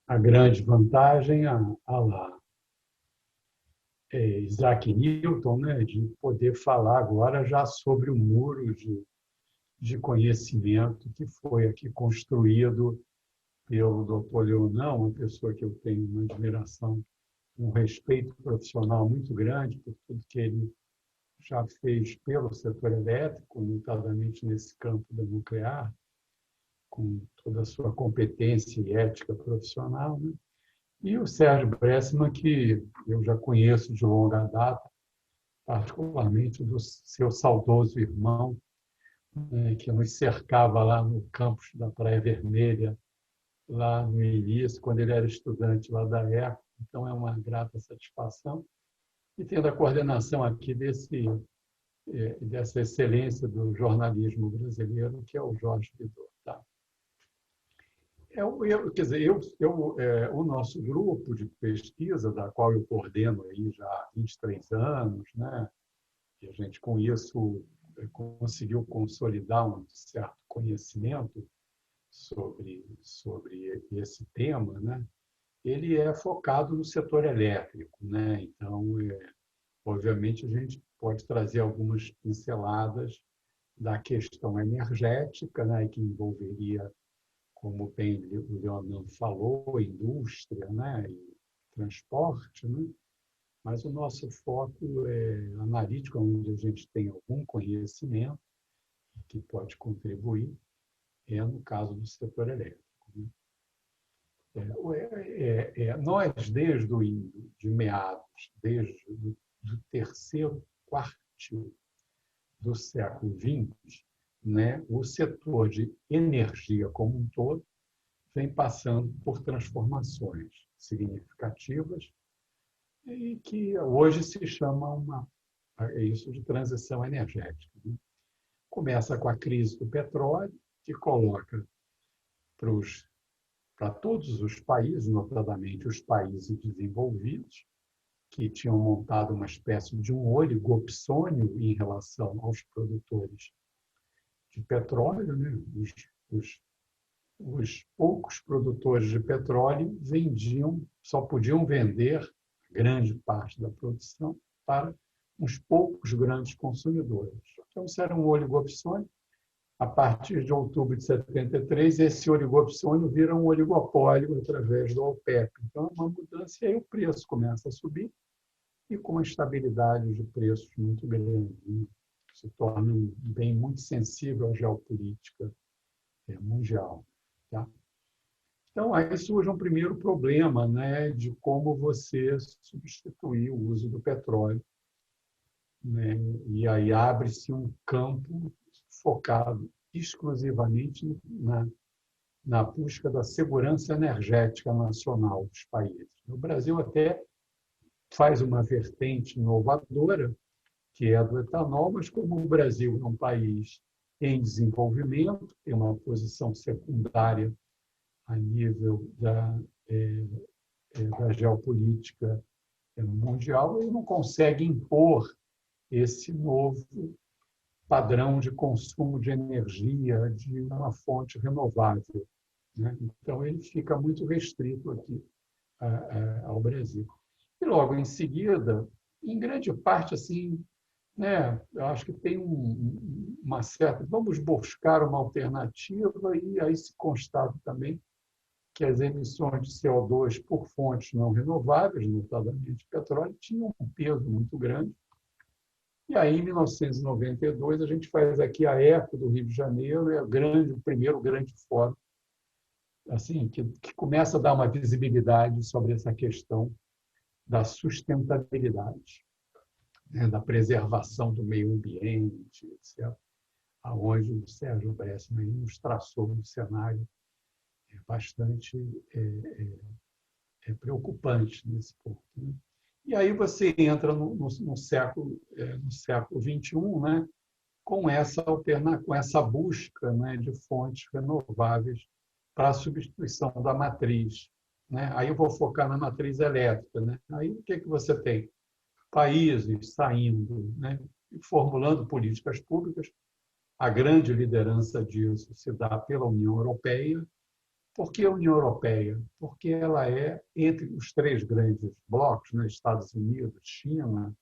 Speaker 6: a grande vantagem Isaac Newton, né, de poder falar agora já sobre o muro de conhecimento que foi aqui construído pelo Dr. Leonan, uma pessoa que eu tenho uma admiração, um respeito profissional muito grande por tudo que ele já fez pelo setor elétrico, notadamente nesse campo da nuclear, com toda a sua competência e ética profissional, né? E o Sérgio Bressman, que eu já conheço de longa data, particularmente do seu saudoso irmão, que nos cercava lá no campus da Praia Vermelha, lá no início, quando ele era estudante lá da ECO. Então, é uma grata satisfação. E tendo a coordenação aqui dessa excelência do jornalismo brasileiro, que é o Jorge Vidot. Tá? O nosso grupo de pesquisa, da qual eu coordeno aí já há 23 anos, né? E a gente, com isso, conseguiu consolidar um certo conhecimento sobre esse tema, né? Ele é focado no setor elétrico, né? Então, obviamente, a gente pode trazer algumas pinceladas da questão energética, né? Que envolveria, como bem o Leonan falou, indústria, né? E transporte, né? Mas o nosso foco é analítico, onde a gente tem algum conhecimento que pode contribuir, no caso do setor elétrico. Né? Nós, desde o terceiro quartil do século XX, né, o setor de energia como um todo vem passando por transformações significativas e que hoje se chama isso de transição energética. Né? Começa com a crise do petróleo, que coloca para todos os países, notadamente os países desenvolvidos, que tinham montado uma espécie de um oligopsônio em relação aos produtores de petróleo, né? Os poucos produtores de petróleo só podiam vender grande parte da produção para uns poucos grandes consumidores. Então, isso era um oligopsônio. A partir de outubro de 73, esse oligopsônio vira um oligopólio através do OPEP. Então, é uma mudança e aí o preço começa a subir e com uma estabilidade de preços muito grande. Né? Se torna um bem muito sensível à geopolítica mundial. Tá? Então, aí surge um primeiro problema, né, de como você substituir o uso do petróleo. Né? E aí abre-se um campo focado exclusivamente na busca da segurança energética nacional dos países. O Brasil até faz uma vertente inovadora, que é a do etanol, mas como o Brasil é um país em desenvolvimento, tem uma posição secundária a nível da geopolítica mundial, ele não consegue impor esse novo padrão de consumo de energia de uma fonte renovável. né? Então, ele fica muito restrito aqui ao Brasil. E logo em seguida, em grande parte, assim, né, eu acho que tem uma certa... Vamos buscar uma alternativa e aí se constata também que as emissões de CO2 por fontes não renováveis, notadamente petróleo, tinham um peso muito grande. E aí, em 1992, a gente faz aqui a ECO do Rio de Janeiro, é o primeiro grande fórum, assim, que começa a dar uma visibilidade sobre essa questão da sustentabilidade, né, da preservação do meio ambiente, etc., aonde o Sérgio Bressman nos traçou um cenário bastante preocupante nesse ponto, né? E aí você entra no século XXI, né, com essa busca, né, de fontes renováveis para a substituição da matriz, né? Aí eu vou focar na matriz elétrica, né? Aí o que você tem? Países saindo, né, e formulando políticas públicas. A grande liderança disso se dá pela União Europeia. Por que a União Europeia? Porque ela é, entre os três grandes blocos, né, Estados Unidos, China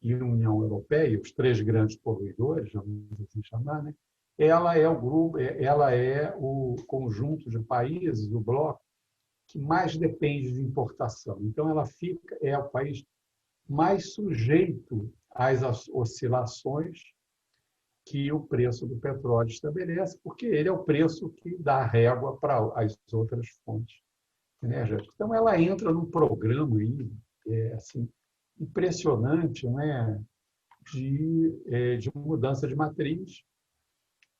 Speaker 6: e União Europeia, os três grandes poluidores, vamos assim chamar, né? Ela é o conjunto de países, o bloco, que mais depende de importação. Então, é o país mais sujeito às oscilações que o preço do petróleo estabelece, porque ele é o preço que dá régua para as outras fontes energéticas. Então, ela entra num programa aí, assim, impressionante, né, de mudança de matriz,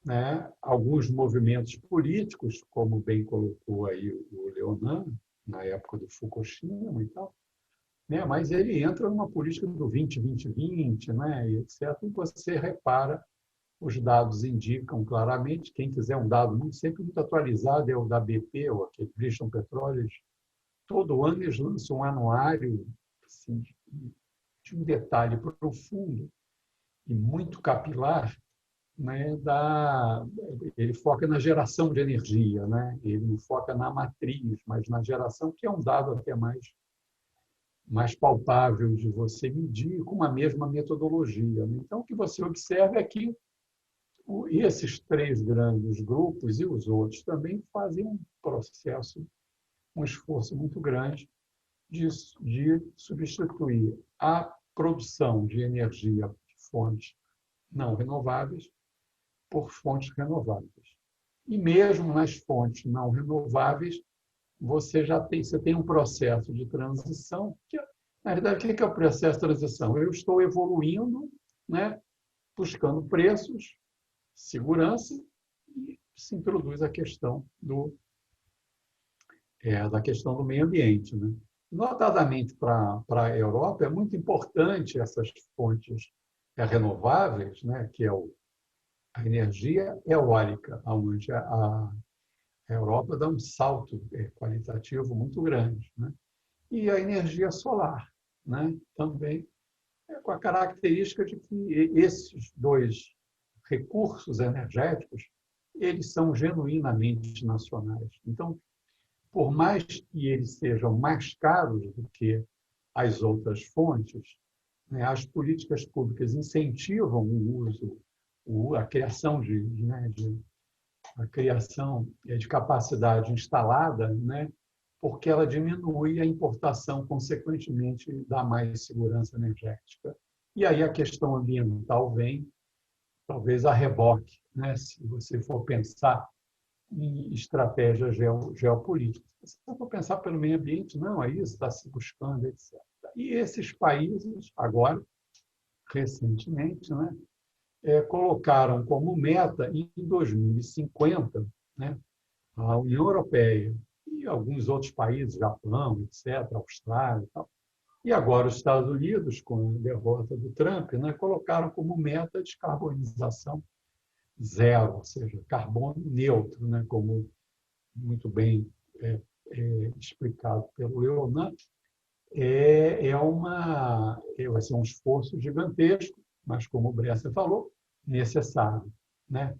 Speaker 6: né? Alguns movimentos políticos, como bem colocou aí o Leonan, na época do Fukushima e tal, né? Mas ele entra numa política do 20-20-20, né, e etc. E você repara, os dados indicam claramente, quem quiser um dado sempre muito atualizado é o da BP, ou aquele Bristol Petroleum. Todo ano eles lançam um anuário assim, de um detalhe profundo e muito capilar, né, ele foca na geração de energia, né? Ele não foca na matriz, mas na geração, que é um dado até mais palpável de você medir com a mesma metodologia, né? Então, o que você observa é que esses três grandes grupos e os outros também fazem um processo, um esforço muito grande de substituir a produção de energia de fontes não renováveis por fontes renováveis. E mesmo nas fontes não renováveis, você tem um processo de transição, que, na verdade, o que é o processo de transição? Eu estou evoluindo, né, buscando preços, segurança, e se introduz a questão da questão do meio ambiente, né? Notadamente para a Europa, é muito importante essas fontes renováveis, né, que é a energia eólica, onde a Europa dá um salto qualitativo muito grande, né? E a energia solar, né, também com a característica de que esses dois recursos energéticos, eles são genuinamente nacionais. Então, por mais que eles sejam mais caros do que as outras fontes, né, as políticas públicas incentivam o uso, a criação de capacidade instalada, né, porque ela diminui a importação, consequentemente, dá mais segurança energética. E aí a questão ambiental vem, talvez, a reboque, né, se você for pensar em estratégia geopolítica. Se você for pensar pelo meio ambiente, não, é isso, está se buscando, etc. E esses países, agora, recentemente, né, colocaram como meta, em 2050, né, a União Europeia e alguns outros países, Japão, etc., Austrália e tal, e agora os Estados Unidos, com a derrota do Trump, né, colocaram como meta a descarbonização zero, ou seja, carbono neutro, né, como muito bem explicado pelo Leonan. Vai ser um esforço gigantesco, mas, como o Bresser falou, necessário, né?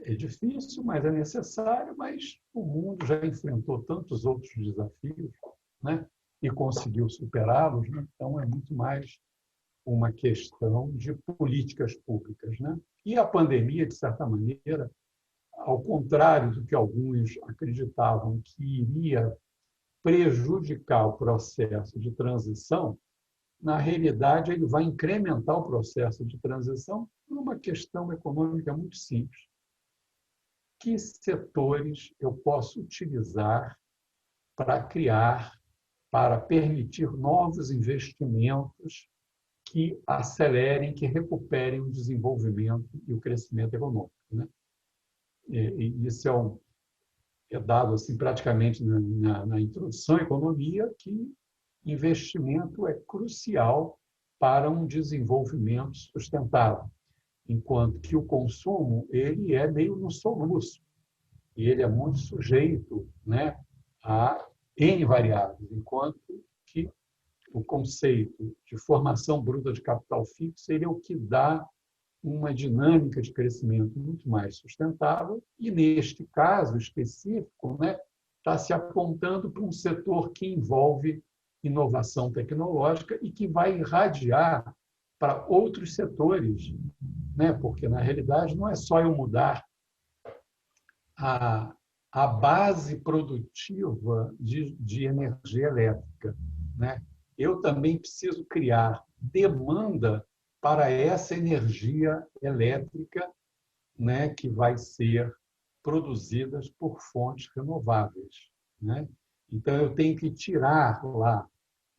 Speaker 6: É difícil, mas é necessário, mas o mundo já enfrentou tantos outros desafios, né? E conseguiu superá-los, né? Então é muito mais uma questão de políticas públicas, né? E a pandemia, de certa maneira, ao contrário do que alguns acreditavam que iria prejudicar o processo de transição, na realidade ele vai incrementar o processo de transição por uma questão econômica muito simples. Que setores eu posso utilizar para criar, para permitir novos investimentos que acelerem, que recuperem o desenvolvimento e o crescimento econômico, né? E isso é dado assim, praticamente na introdução à economia, que investimento é crucial para um desenvolvimento sustentável, enquanto que o consumo ele é meio no soluço, e ele é muito sujeito, né, a N variáveis, enquanto que o conceito de formação bruta de capital fixo ele é o que dá uma dinâmica de crescimento muito mais sustentável e, neste caso específico, né, está se apontando para um setor que envolve inovação tecnológica e que vai irradiar para outros setores, né, porque, na realidade, não é só eu mudar a base produtiva de energia elétrica, né? Eu também preciso criar demanda para essa energia elétrica, né, que vai ser produzida por fontes renováveis, né? Então, eu tenho que tirar lá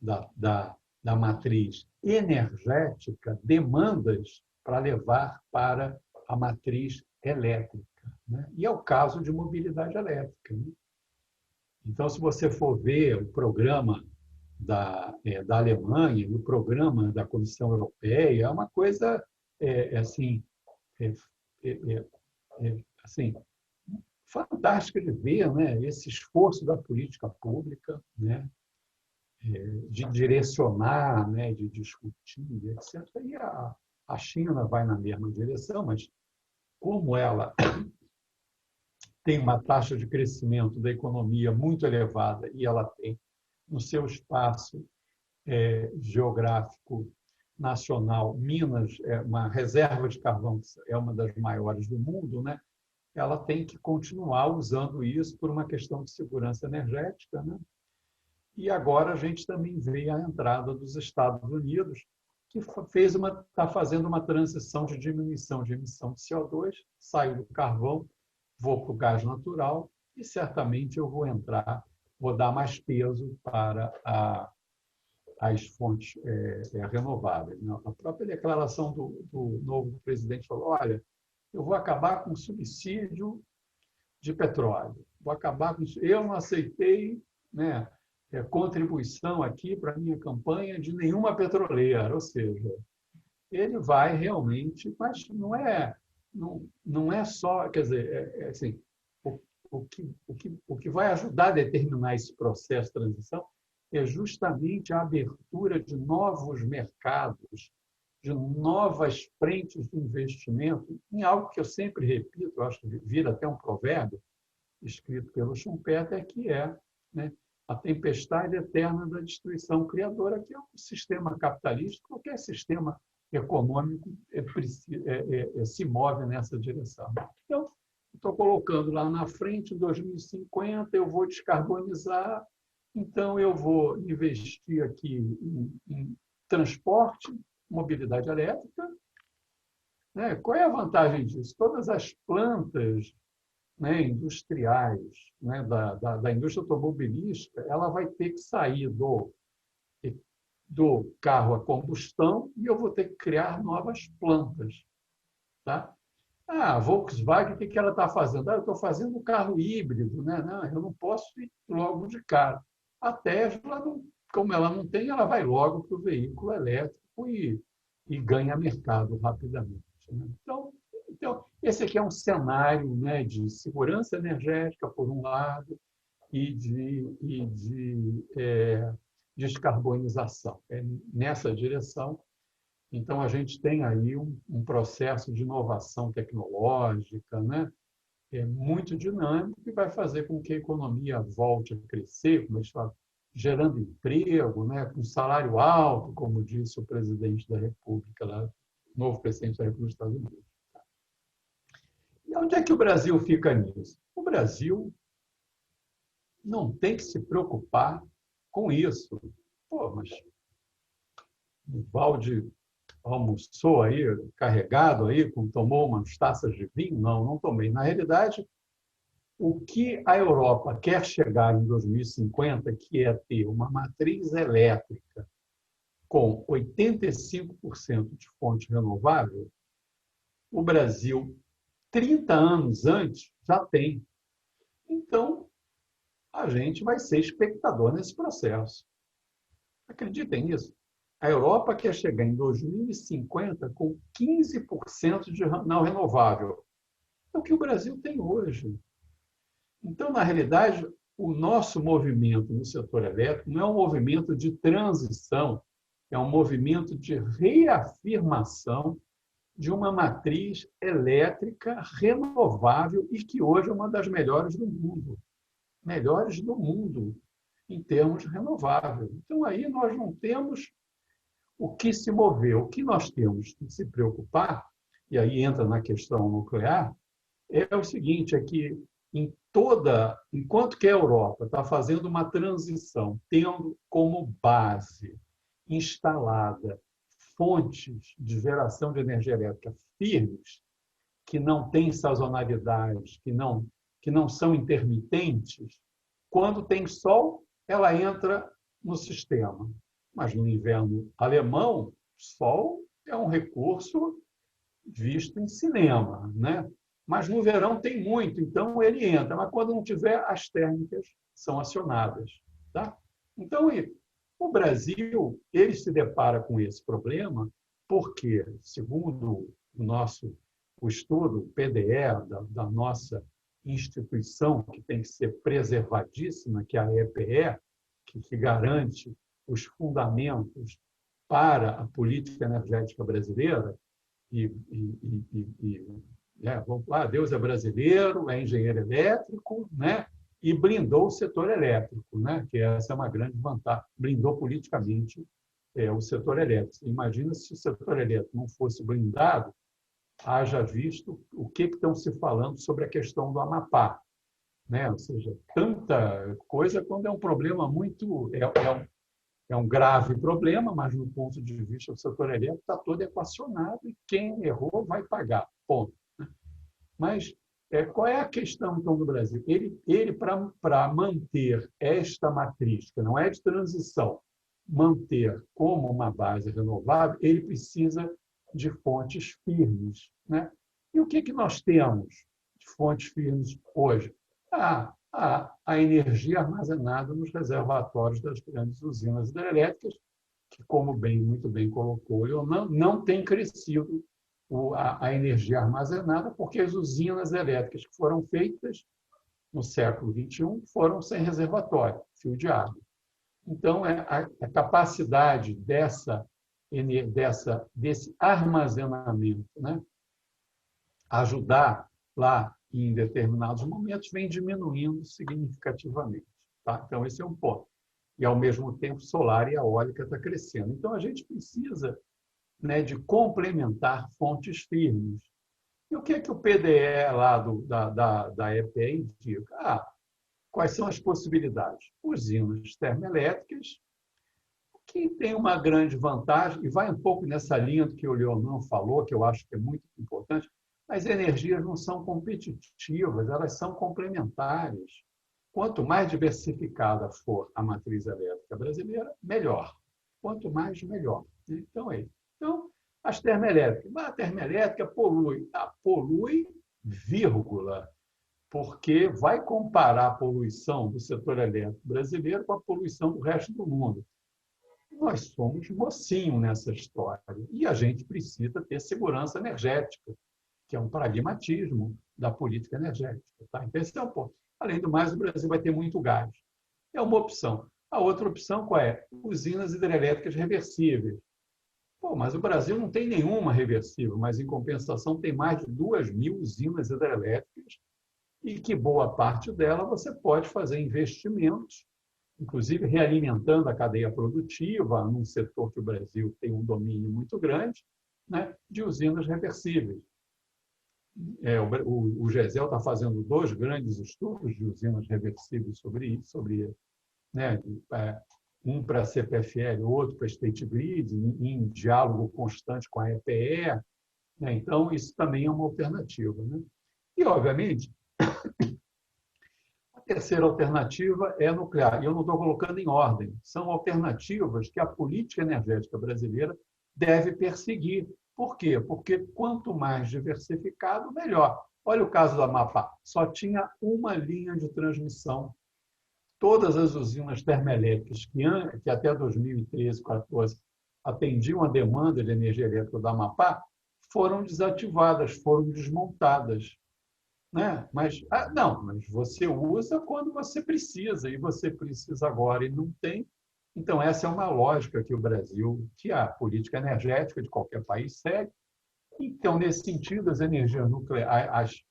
Speaker 6: da matriz energética demandas para levar para a matriz elétrica, né? E é o caso de mobilidade elétrica, né? Então, se você for ver o programa da Alemanha, o programa da Comissão Europeia, é uma coisa assim, fantástica de ver, né? Esse esforço da política pública, né? De direcionar, né? De discutir, etc. E a China vai na mesma direção, mas como ela tem uma taxa de crescimento da economia muito elevada e ela tem no seu espaço geográfico nacional, Minas é uma reserva de carvão, é uma das maiores do mundo, né? Ela tem que continuar usando isso por uma questão de segurança energética, né? E agora a gente também vê a entrada dos Estados Unidos, que está fazendo uma transição de diminuição de emissão de CO2, saiu do carvão, vou para o gás natural e certamente eu vou dar mais peso para as fontes renováveis. A própria declaração do novo presidente falou, olha, eu vou acabar com o subsídio de petróleo, vou acabar com isso. Eu não aceitei, né, contribuição aqui para a minha campanha de nenhuma petroleira, ou seja, ele vai realmente, mas não é só, quer dizer, assim, o que vai ajudar a determinar esse processo de transição é justamente a abertura de novos mercados, de novas frentes de investimento, em algo que eu sempre repito, eu acho que vira até um provérbio, escrito pelo Schumpeter, que é, né, a tempestade eterna da destruição criadora, que é um sistema capitalista, qualquer sistema econômico se move nessa direção. Então, estou colocando lá na frente, em 2050, eu vou descarbonizar, então eu vou investir aqui em transporte, mobilidade elétrica, né? Qual é a vantagem disso? Todas as plantas, né, industriais, né, da indústria automobilística, ela vai ter que sair do carro a combustão e eu vou ter que criar novas plantas. Tá? A Volkswagen, o que ela está fazendo? Eu estou fazendo um carro híbrido, né? Não, eu não posso ir logo de cara. A Tesla, como ela não tem, ela vai logo para o veículo elétrico e ganha mercado rapidamente, né? Então, esse aqui é um cenário, né, de segurança energética, por um lado, e de descarbonização. É nessa direção. Então, a gente tem aí um processo de inovação tecnológica, né, muito dinâmico e vai fazer com que a economia volte a crescer, como a gente fala, gerando emprego, né, com salário alto, como disse o presidente da República, lá, o novo presidente da República dos Estados Unidos. E onde é que o Brasil fica nisso? O Brasil não tem que se preocupar com isso. Pô, mas o Valde almoçou aí, carregado aí, tomou umas taças de vinho? Não, não tomei. Na realidade, o que a Europa quer chegar em 2050, que é ter uma matriz elétrica com 85% de fonte renovável, o Brasil, 30 anos antes, já tem. Então, a gente vai ser espectador nesse processo. Acreditem nisso. A Europa quer chegar em 2050 com 15% de não renovável. É o que o Brasil tem hoje. Então, na realidade, o nosso movimento no setor elétrico não é um movimento de transição, é um movimento de reafirmação de uma matriz elétrica renovável e que hoje é uma das melhores do mundo. Melhores do mundo em termos renováveis. Então, aí nós não temos o que se mover. O que nós temos que se preocupar, e aí entra na questão nuclear, é o seguinte, é que enquanto que a Europa está fazendo uma transição, tendo como base instalada fontes de geração de energia elétrica firmes, que não têm sazonalidade, que não são intermitentes, quando tem sol, ela entra no sistema. Mas no inverno alemão, sol é um recurso visto em cinema, né? Mas no verão tem muito, então ele entra. Mas quando não tiver, as térmicas são acionadas. Tá? Então, o Brasil ele se depara com esse problema porque, segundo o estudo, o PDE, da nossa instituição, que tem que ser preservadíssima, que é a EPE, que garante os fundamentos para a política energética brasileira, vamos lá, Deus é brasileiro, é engenheiro elétrico, né? E blindou o setor elétrico, né? Que essa é uma grande vantagem, blindou politicamente o setor elétrico. Imagina se o setor elétrico não fosse blindado, haja visto o que estão se falando sobre a questão do Amapá, né? Ou seja, tanta coisa quando é um problema muito... É um grave problema, mas do ponto de vista do setor elétrico está todo equacionado e quem errou vai pagar, ponto. Mas qual é a questão, então, do Brasil? Ele para manter esta matriz, que não é de transição, manter como uma base renovável, ele precisa de fontes firmes, né? E o que nós temos de fontes firmes hoje? A energia armazenada nos reservatórios das grandes usinas hidrelétricas, que, como muito bem colocou, não tem crescido a energia armazenada, porque as usinas elétricas que foram feitas no século XXI foram sem reservatório, fio de água. Então, a capacidade desse armazenamento, né, ajudar lá em determinados momentos, vem diminuindo significativamente. Tá? Então, esse é um ponto. E, ao mesmo tempo, solar e eólica está crescendo. Então, a gente precisa, né, de complementar fontes firmes. E o que o PDE lá da EPE indica? Quais são as possibilidades? Usinas termoelétricas, que tem uma grande vantagem, e vai um pouco nessa linha do que o Leonan falou, que eu acho que é muito importante. As energias não são competitivas, elas são complementares. Quanto mais diversificada for a matriz elétrica brasileira, melhor. Quanto mais, melhor. Então, as termoelétricas. A termoelétrica polui. Polui, vírgula, porque vai comparar a poluição do setor elétrico brasileiro com a poluição do resto do mundo. Nós somos mocinho nessa história e a gente precisa ter segurança energética, que é um pragmatismo da política energética. Tá? Então, esse é um ponto. Além do mais, o Brasil vai ter muito gás. É uma opção. A outra opção qual é? Usinas hidrelétricas reversíveis. Mas o Brasil não tem nenhuma reversível, mas, em compensação, tem mais de 2.000 usinas hidrelétricas e que boa parte dela você pode fazer investimentos, inclusive realimentando a cadeia produtiva num setor que o Brasil tem um domínio muito grande, né, de usinas reversíveis. O GESEL está fazendo 2 grandes estudos de usinas reversíveis sobre né, um para a CPFL, outro para a State Grid, em diálogo constante com a EPE. Né? Então, isso também é uma alternativa. Né? E, obviamente, a terceira alternativa é a nuclear. E eu não estou colocando em ordem. São alternativas que a política energética brasileira deve perseguir. Por quê? Porque quanto mais diversificado, melhor. Olha o caso do Amapá. Só tinha uma linha de transmissão. Todas as usinas termoelétricas que até 2013, 2014 atendiam a demanda de energia elétrica do Amapá foram desativadas, foram desmontadas. Né? Mas você usa quando você precisa, e você precisa agora e não tem. Então, essa é uma lógica que o Brasil, que a política energética de qualquer país segue. Então, nesse sentido, as energias nucleares,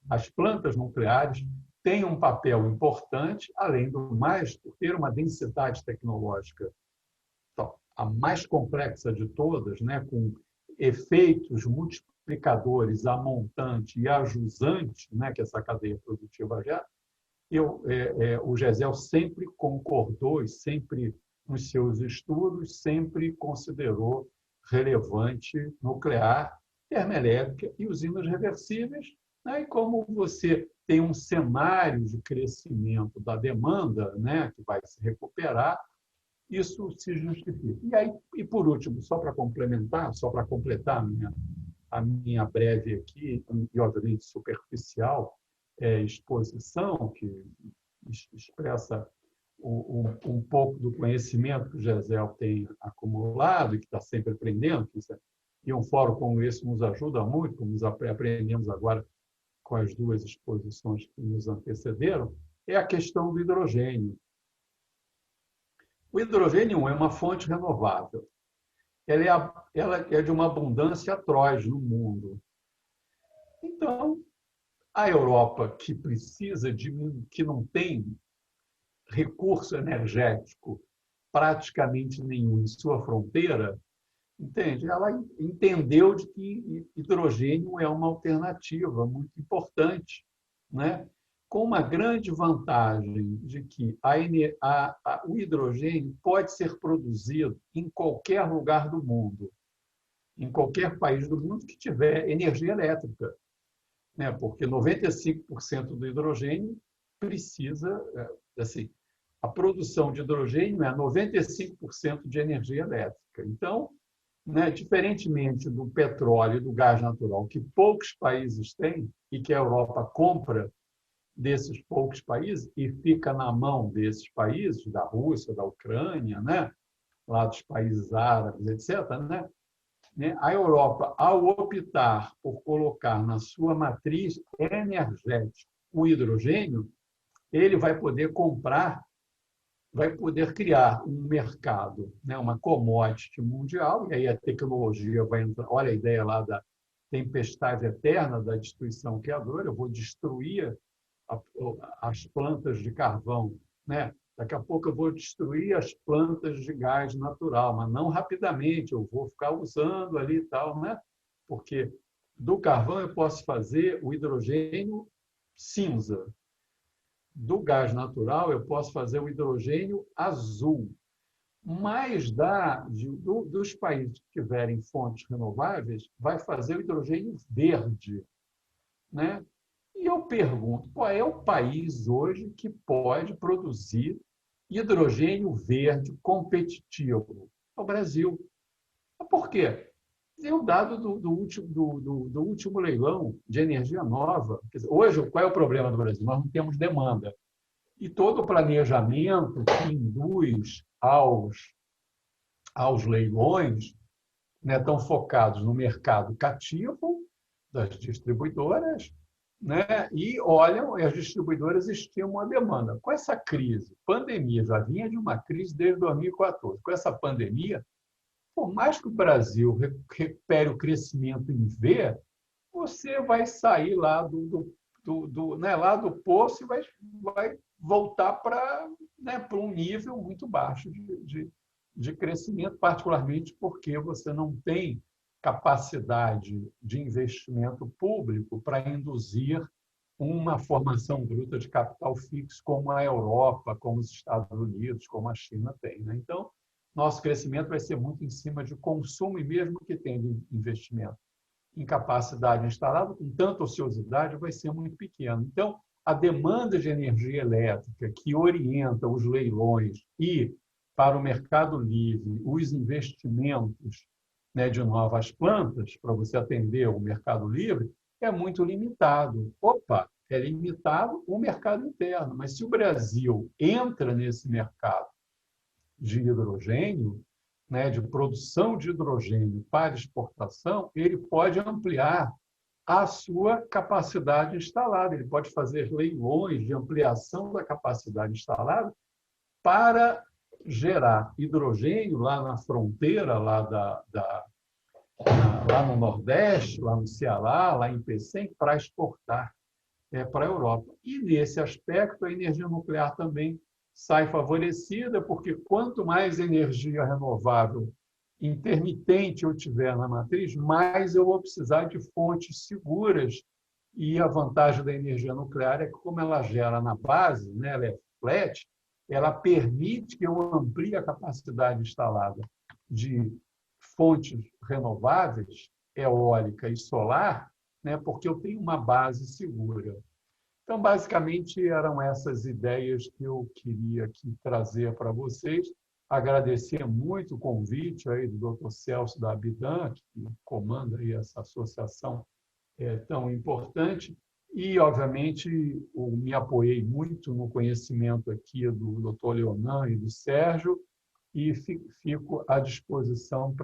Speaker 6: as plantas nucleares têm um papel importante, além do mais, por ter uma densidade tecnológica a mais complexa de todas, né, com efeitos multiplicadores a montante e a jusante, né, que essa cadeia produtiva gera. O GESEL sempre concordou e sempre, nos seus estudos, sempre considerou relevante nuclear, termoelétrica e usinas reversíveis. Né? E como você tem um cenário de crescimento da demanda, né, que vai se recuperar, isso se justifica. E por último, só para complementar, só para completar a minha breve aqui, e obviamente superficial, exposição, que expressa um pouco do conhecimento que o GESEL tem acumulado e que está sempre aprendendo, e um fórum como esse nos ajuda muito, como aprendemos agora com as 2 exposições que nos antecederam, é a questão do hidrogênio. O hidrogênio é uma fonte renovável. Ela é de uma abundância atroz no mundo. Então, a Europa, que que não tem recurso energético praticamente nenhum em sua fronteira, entende? Ela entendeu de que hidrogênio é uma alternativa muito importante, né? Com uma grande vantagem de que o hidrogênio pode ser produzido em qualquer lugar do mundo, em qualquer país do mundo que tiver energia elétrica. Né? Porque 95% do hidrogênio precisa, assim, a produção de hidrogênio é 95% de energia elétrica. Então, né, diferentemente do petróleo e do gás natural, que poucos países têm e que a Europa compra desses poucos países e fica na mão desses países, da Rússia, da Ucrânia, né, lá dos países árabes, etc., né, a Europa, ao optar por colocar na sua matriz energética o hidrogênio, ele vai poder criar um mercado, né, uma commodity mundial, e aí a tecnologia vai entrar. Olha a ideia lá da tempestade eterna da destruição criadora, eu vou destruir as plantas de carvão, né? Daqui a pouco eu vou destruir as plantas de gás natural, mas não rapidamente, eu vou ficar usando ali e tal, né? Porque do carvão eu posso fazer o hidrogênio cinza. Do gás natural eu posso fazer o hidrogênio azul. Mas dos países que tiverem fontes renováveis, vai fazer o hidrogênio verde, né? E eu pergunto, qual é o país hoje que pode produzir hidrogênio verde competitivo? É o Brasil. Por quê? É o dado do último leilão de energia nova. Quer dizer, hoje, qual é o problema do Brasil? Nós não temos demanda. E todo o planejamento que induz aos leilões, né, estão focados no mercado cativo das distribuidoras, né, e olham, as distribuidoras estimam a demanda. Com essa crise, pandemia, já vinha de uma crise desde 2014. Com essa pandemia, por mais que o Brasil recupere o crescimento em V, você vai sair lá do né, lá do poço e vai voltar para, né, para um nível muito baixo de crescimento, particularmente porque você não tem capacidade de investimento público para induzir uma formação bruta de capital fixo como a Europa, como os Estados Unidos, como a China tem, né? Então, nosso crescimento vai ser muito em cima de consumo, e mesmo que tenha investimento em capacidade instalada, com tanta ociosidade, vai ser muito pequeno. Então, a demanda de energia elétrica que orienta os leilões e, para o mercado livre, os investimentos, né, de novas plantas, para você atender o mercado livre, é muito limitado. Opa, é limitado o mercado interno, mas se o Brasil entra nesse mercado de hidrogênio, né, de produção de hidrogênio para exportação, ele pode ampliar a sua capacidade instalada, ele pode fazer leilões de ampliação da capacidade instalada para gerar hidrogênio lá na fronteira, lá no Nordeste, lá no Ceará, lá em Pecém, para exportar para a Europa. E, nesse aspecto, a energia nuclear também sai favorecida, porque quanto mais energia renovável intermitente eu tiver na matriz, mais eu vou precisar de fontes seguras. E a vantagem da energia nuclear é que, como ela gera na base, né, ela é flat, ela permite que eu amplie a capacidade instalada de fontes renováveis, eólica e solar, né, porque eu tenho uma base segura. Então, basicamente, eram essas ideias que eu queria aqui trazer para vocês. Agradecer muito o convite aí do Dr. Celso da Abidan, que comanda aí essa associação tão importante. E, obviamente, me apoiei muito no conhecimento aqui do Dr. Leonan e do Sérgio, e fico à disposição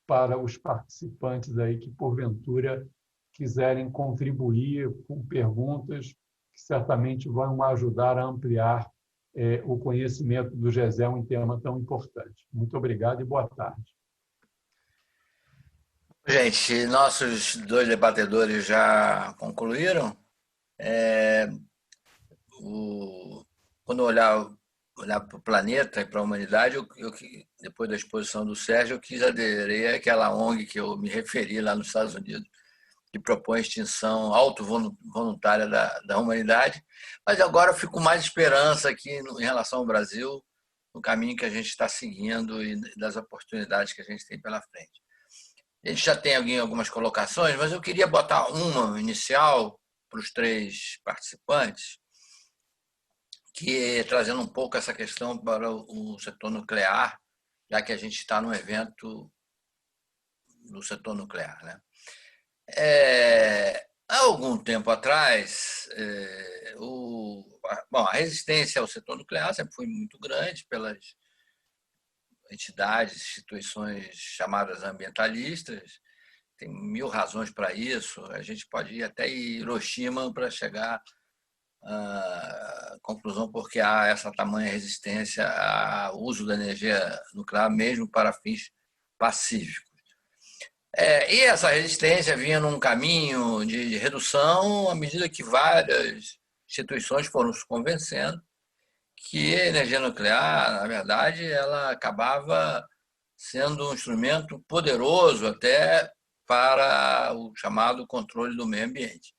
Speaker 6: para os participantes aí que, porventura, quiserem contribuir com perguntas que certamente vão ajudar a ampliar o conhecimento do GESEL em tema tão importante. Muito obrigado e boa tarde.
Speaker 1: Gente, nossos dois debatedores já concluíram. Quando olhar para o planeta e para a humanidade, depois da exposição do Sérgio, eu quis aderir àquela ONG que eu me referi lá nos Estados Unidos, que propõe a extinção auto-voluntária da humanidade. Mas agora eu fico com mais esperança aqui em relação ao Brasil, no caminho que a gente está seguindo e das oportunidades que a gente tem pela frente. A gente já tem algumas colocações, mas eu queria botar uma inicial para os três participantes, que é trazendo um pouco essa questão para o setor nuclear, já que a gente está num evento do setor nuclear, né? Há algum tempo atrás, a resistência ao setor nuclear sempre foi muito grande pelas entidades, instituições chamadas ambientalistas. Tem 1000 razões para isso. A gente pode ir até Hiroshima para chegar à conclusão porque há essa tamanha resistência ao uso da energia nuclear, mesmo para fins pacíficos. E essa resistência vinha num caminho de redução à medida que várias instituições foram se convencendo que a energia nuclear, na verdade, ela acabava sendo um instrumento poderoso até para o chamado controle do meio ambiente.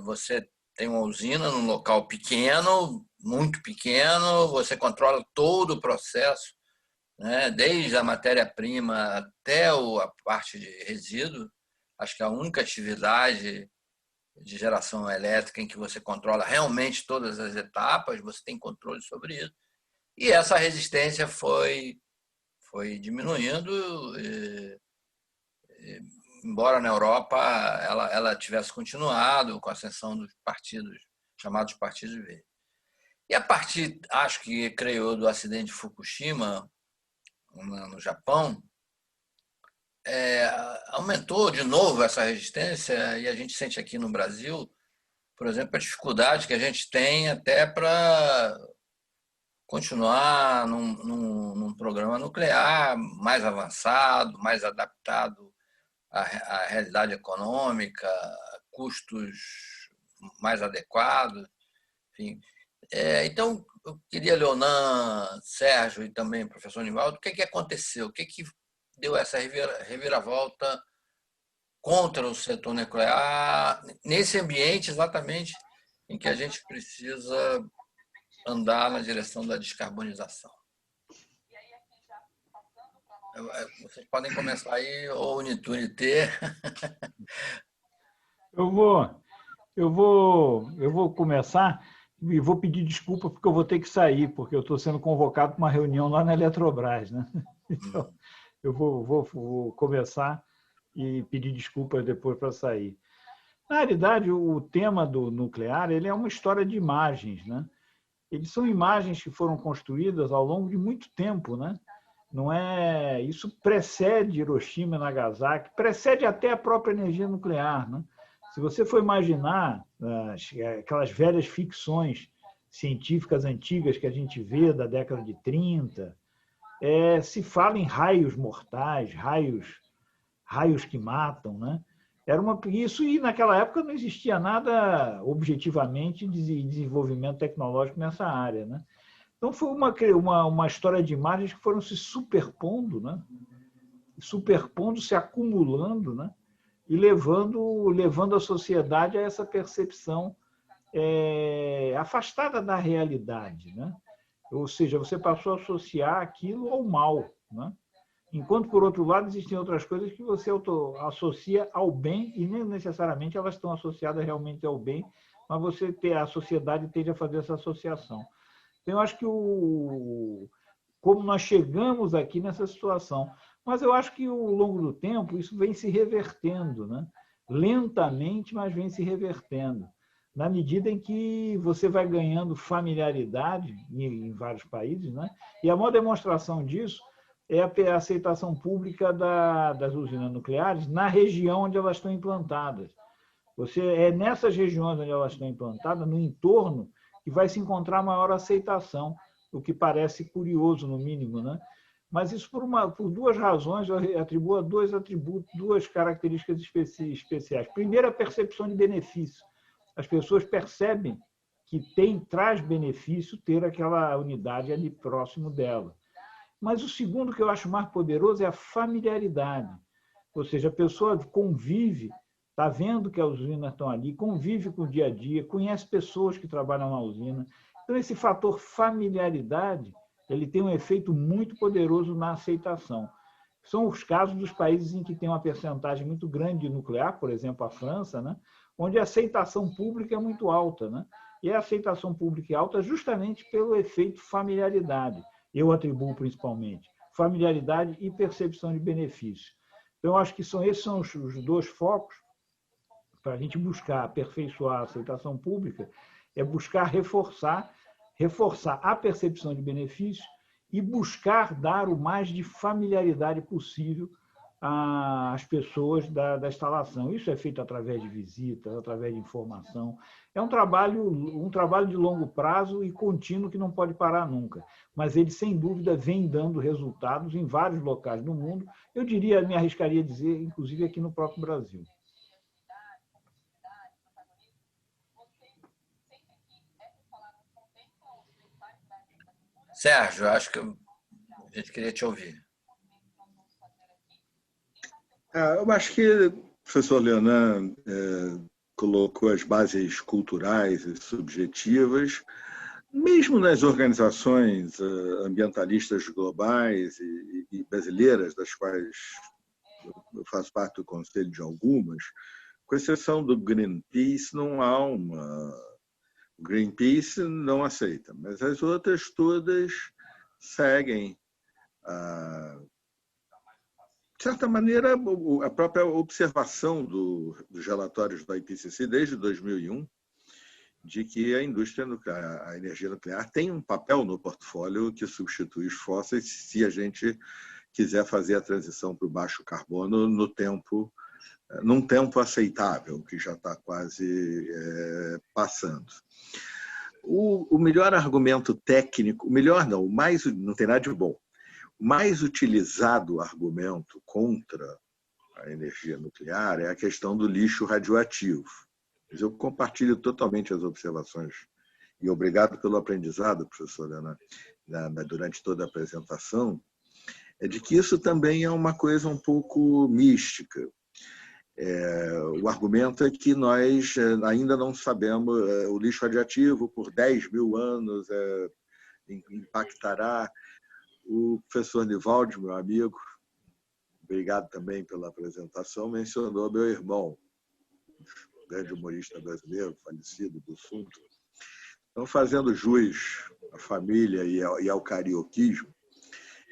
Speaker 1: Você tem uma usina num local pequeno, muito pequeno, você controla todo o processo, né? Desde a matéria-prima até a parte de resíduo. Acho que a única atividade de geração elétrica em que você controla realmente todas as etapas, você tem controle sobre isso. E essa resistência foi diminuindo, embora na Europa ela tivesse continuado com a ascensão dos partidos, chamados partidos verdes. E a partir, acho que creio, do acidente de Fukushima, no Japão, aumentou de novo essa resistência, e a gente sente aqui no Brasil, por exemplo, a dificuldade que a gente tem até para continuar num programa nuclear mais avançado, mais adaptado à realidade econômica, custos mais adequado. Enfim. Então, eu queria, Leonan, Sérgio e também o professor Nivaldo, o que aconteceu? O que deu essa reviravolta contra o setor nuclear, nesse ambiente exatamente em que a gente precisa andar na direção da descarbonização? Vocês podem começar aí, ou Unité.
Speaker 2: Eu vou começar e vou pedir desculpa porque eu vou ter que sair, porque eu estou sendo convocado para uma reunião lá na Eletrobras, né? Então, eu vou começar e pedir desculpas depois para sair. Na realidade, o tema do nuclear ele é uma história de imagens, né? Eles são imagens que foram construídas ao longo de muito tempo, né? Não é, isso precede Hiroshima e Nagasaki, precede até a própria energia nuclear, né? Se você for imaginar aquelas velhas ficções científicas antigas que a gente vê da década de 30, se fala em raios mortais, raios que matam, né? Isso, e naquela época não existia nada objetivamente de desenvolvimento tecnológico nessa área, né? Então, foi uma história de imagens que foram se superpondo, né? Superpondo, se acumulando, né? E levando a sociedade a essa percepção afastada da realidade, né? Ou seja, você passou a associar aquilo ao mal, né? Enquanto, por outro lado, existem outras coisas que você associa ao bem e nem necessariamente elas estão associadas realmente ao bem, mas a sociedade tende a fazer essa associação. Então, eu acho que como nós chegamos aqui nessa situação, mas eu acho que ao longo do tempo isso vem se revertendo, né? Lentamente, mas vem se revertendo, na medida em que você vai ganhando familiaridade em vários países, né? E a maior demonstração disso é a aceitação pública das usinas nucleares na região onde elas estão implantadas. Nessas regiões onde elas estão implantadas, no entorno, que vai se encontrar maior aceitação, o que parece curioso, no mínimo, né? Mas isso por duas razões, eu atribuo a duas características especiais. Primeiro, a percepção de benefício. As pessoas percebem que traz benefício ter aquela unidade ali próximo dela. Mas o segundo que eu acho mais poderoso é a familiaridade. Ou seja, a pessoa convive, está vendo que as usinas estão ali, convive com o dia a dia, conhece pessoas que trabalham na usina. Então, esse fator familiaridade, ele tem um efeito muito poderoso na aceitação. São os casos dos países em que tem uma percentagem muito grande de nuclear, por exemplo, a França, né? Onde a aceitação pública é muito alta, né? E a aceitação pública é alta justamente pelo efeito familiaridade. Eu atribuo principalmente familiaridade e percepção de benefício. Então, eu acho que esses são os dois focos para a gente buscar aperfeiçoar a aceitação pública, é buscar reforçar a percepção de benefício e buscar dar o mais de familiaridade possível às pessoas da instalação. Isso é feito através de visitas, através de informação. É um trabalho de longo prazo e contínuo que não pode parar nunca. Mas ele, sem dúvida, vem dando resultados em vários locais do mundo. Eu me arriscaria a dizer, inclusive aqui no próprio Brasil.
Speaker 1: Sérgio, acho que a gente queria te ouvir.
Speaker 5: Eu acho que o professor Leonan colocou as bases culturais e subjetivas, mesmo nas organizações ambientalistas globais e brasileiras, das quais eu faço parte do conselho de algumas, com exceção do Greenpeace, não há uma... O Greenpeace não aceita, mas as outras todas seguem, de certa maneira, a própria observação dos relatórios da IPCC desde 2001, de que a indústria nuclear, a energia nuclear, tem um papel no portfólio que substitui os fósseis se a gente quiser fazer a transição para o baixo carbono num tempo aceitável, que já está quase passando. O melhor argumento técnico, não tem nada de bom, o mais utilizado argumento contra a energia nuclear é a questão do lixo radioativo. Mas eu compartilho totalmente as observações. E obrigado pelo aprendizado, professor Leonardo, durante toda a apresentação, é de que isso também é uma coisa um pouco mística. O argumento é que nós ainda não sabemos, o lixo radioativo por 10 mil anos impactará. O professor Nivaldi, meu amigo, obrigado também pela apresentação, mencionou meu irmão, grande humorista brasileiro, falecido, Bussum. Então, fazendo jus à família e ao carioquismo,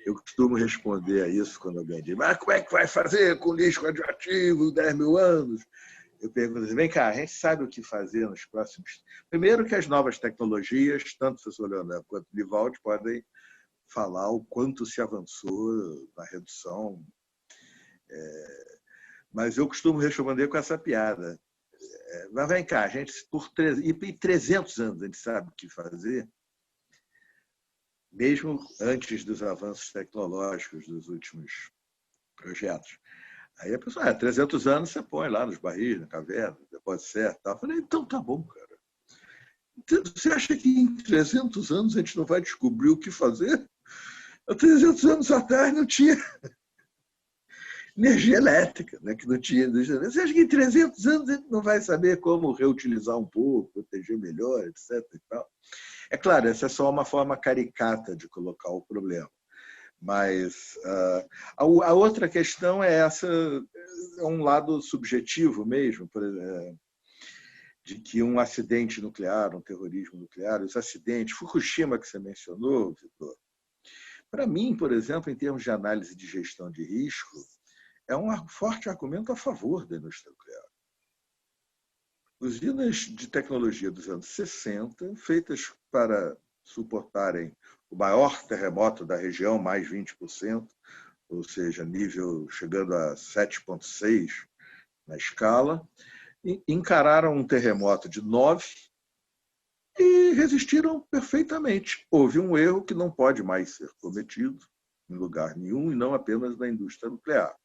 Speaker 5: eu costumo responder a isso quando alguém diz: mas como é que vai fazer com lixo radioativo 10 mil anos? Eu pergunto assim: vem cá, a gente sabe o que fazer nos próximos... Primeiro que as novas tecnologias, tanto o professor Leonardo quanto o Nivaldi, podem falar o quanto se avançou na redução. Mas eu costumo responder com essa piada. Mas vem cá, a gente, por 300 anos, a gente sabe o que fazer, mesmo antes dos avanços tecnológicos dos últimos projetos. Aí a pessoa, 300 anos você põe lá nos barris, na caverna, depois certo. Eu falei, então tá bom, cara. Você acha que em 300 anos a gente não vai descobrir o que fazer? Há 300 anos atrás não tinha energia elétrica, né? Que não tinha indústria. Você acha que em 300 anos a gente não vai saber como reutilizar um pouco, proteger melhor, etc. E tal? É claro, essa é só uma forma caricata de colocar o problema. Mas a outra questão é essa, é um lado subjetivo mesmo, por exemplo, de que um acidente nuclear, um terrorismo nuclear, os acidentes, Fukushima que você mencionou, Vitor, para mim, por exemplo, em termos de análise de gestão de risco, é um forte argumento a favor da indústria nuclear. Usinas de tecnologia dos anos 60, feitas para suportarem o maior terremoto da região, mais 20%, ou seja, nível chegando a 7,6 na escala, encararam um terremoto de 9 e resistiram perfeitamente. Houve um erro que não pode mais ser cometido em lugar nenhum, e não apenas na indústria nuclear.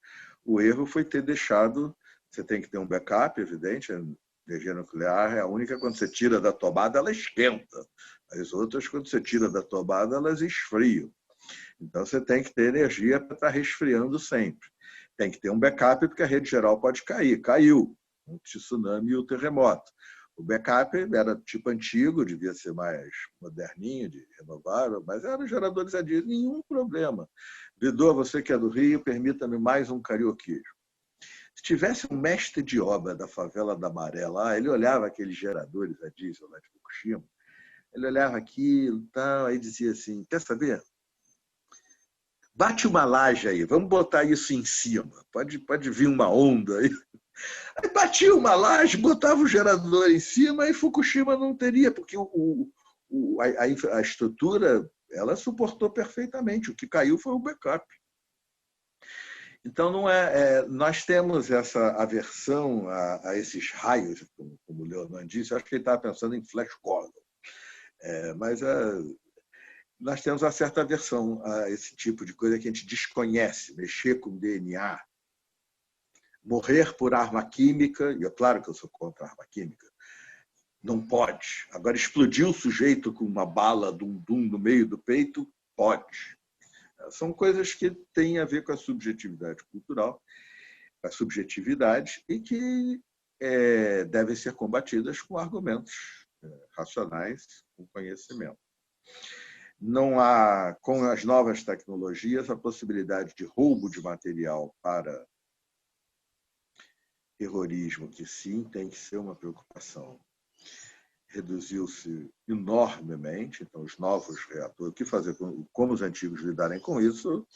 Speaker 5: O erro foi ter deixado, você tem que ter um backup, evidente, a energia nuclear é a única, quando você tira da tomada, ela esquenta. As outras, quando você tira da tomada, elas esfriam. Então, você tem que ter energia para estar resfriando sempre. Tem que ter um backup, porque a rede geral pode cair. Caiu, o tsunami e o terremoto. O backup era tipo antigo, devia ser mais moderninho, de renovável, mas eram geradores a diesel, nenhum problema. Vidor, você que é do Rio, permita-me mais um carioquismo. Se tivesse um mestre de obra da favela da Maré lá, ele olhava aqueles geradores a diesel lá de Fukushima, ele olhava aquilo e tal, aí dizia assim, quer saber? Bate uma laje aí, vamos botar isso em cima, pode vir uma onda aí. Aí batia uma laje, botava o gerador em cima e Fukushima não teria, porque a estrutura ela suportou perfeitamente, o que caiu foi o backup. Então, não nós temos essa aversão a esses raios, como o Leonardo disse, eu acho que ele estava pensando em Flash Gordon. Mas nós temos uma certa aversão a esse tipo de coisa que a gente desconhece, mexer com DNA, morrer por arma química, e é claro que eu sou contra a arma química, não pode. Agora, explodir o sujeito com uma bala dum-dum no meio do peito, pode. São coisas que têm a ver com a subjetividade cultural, a subjetividade, e que devem ser combatidas com argumentos racionais, com conhecimento. Não há, com as novas tecnologias, a possibilidade de roubo de material para terrorismo, que sim, tem que ser uma preocupação. Reduziu-se enormemente, então os novos reatores, o que fazer, como os antigos lidarem com isso?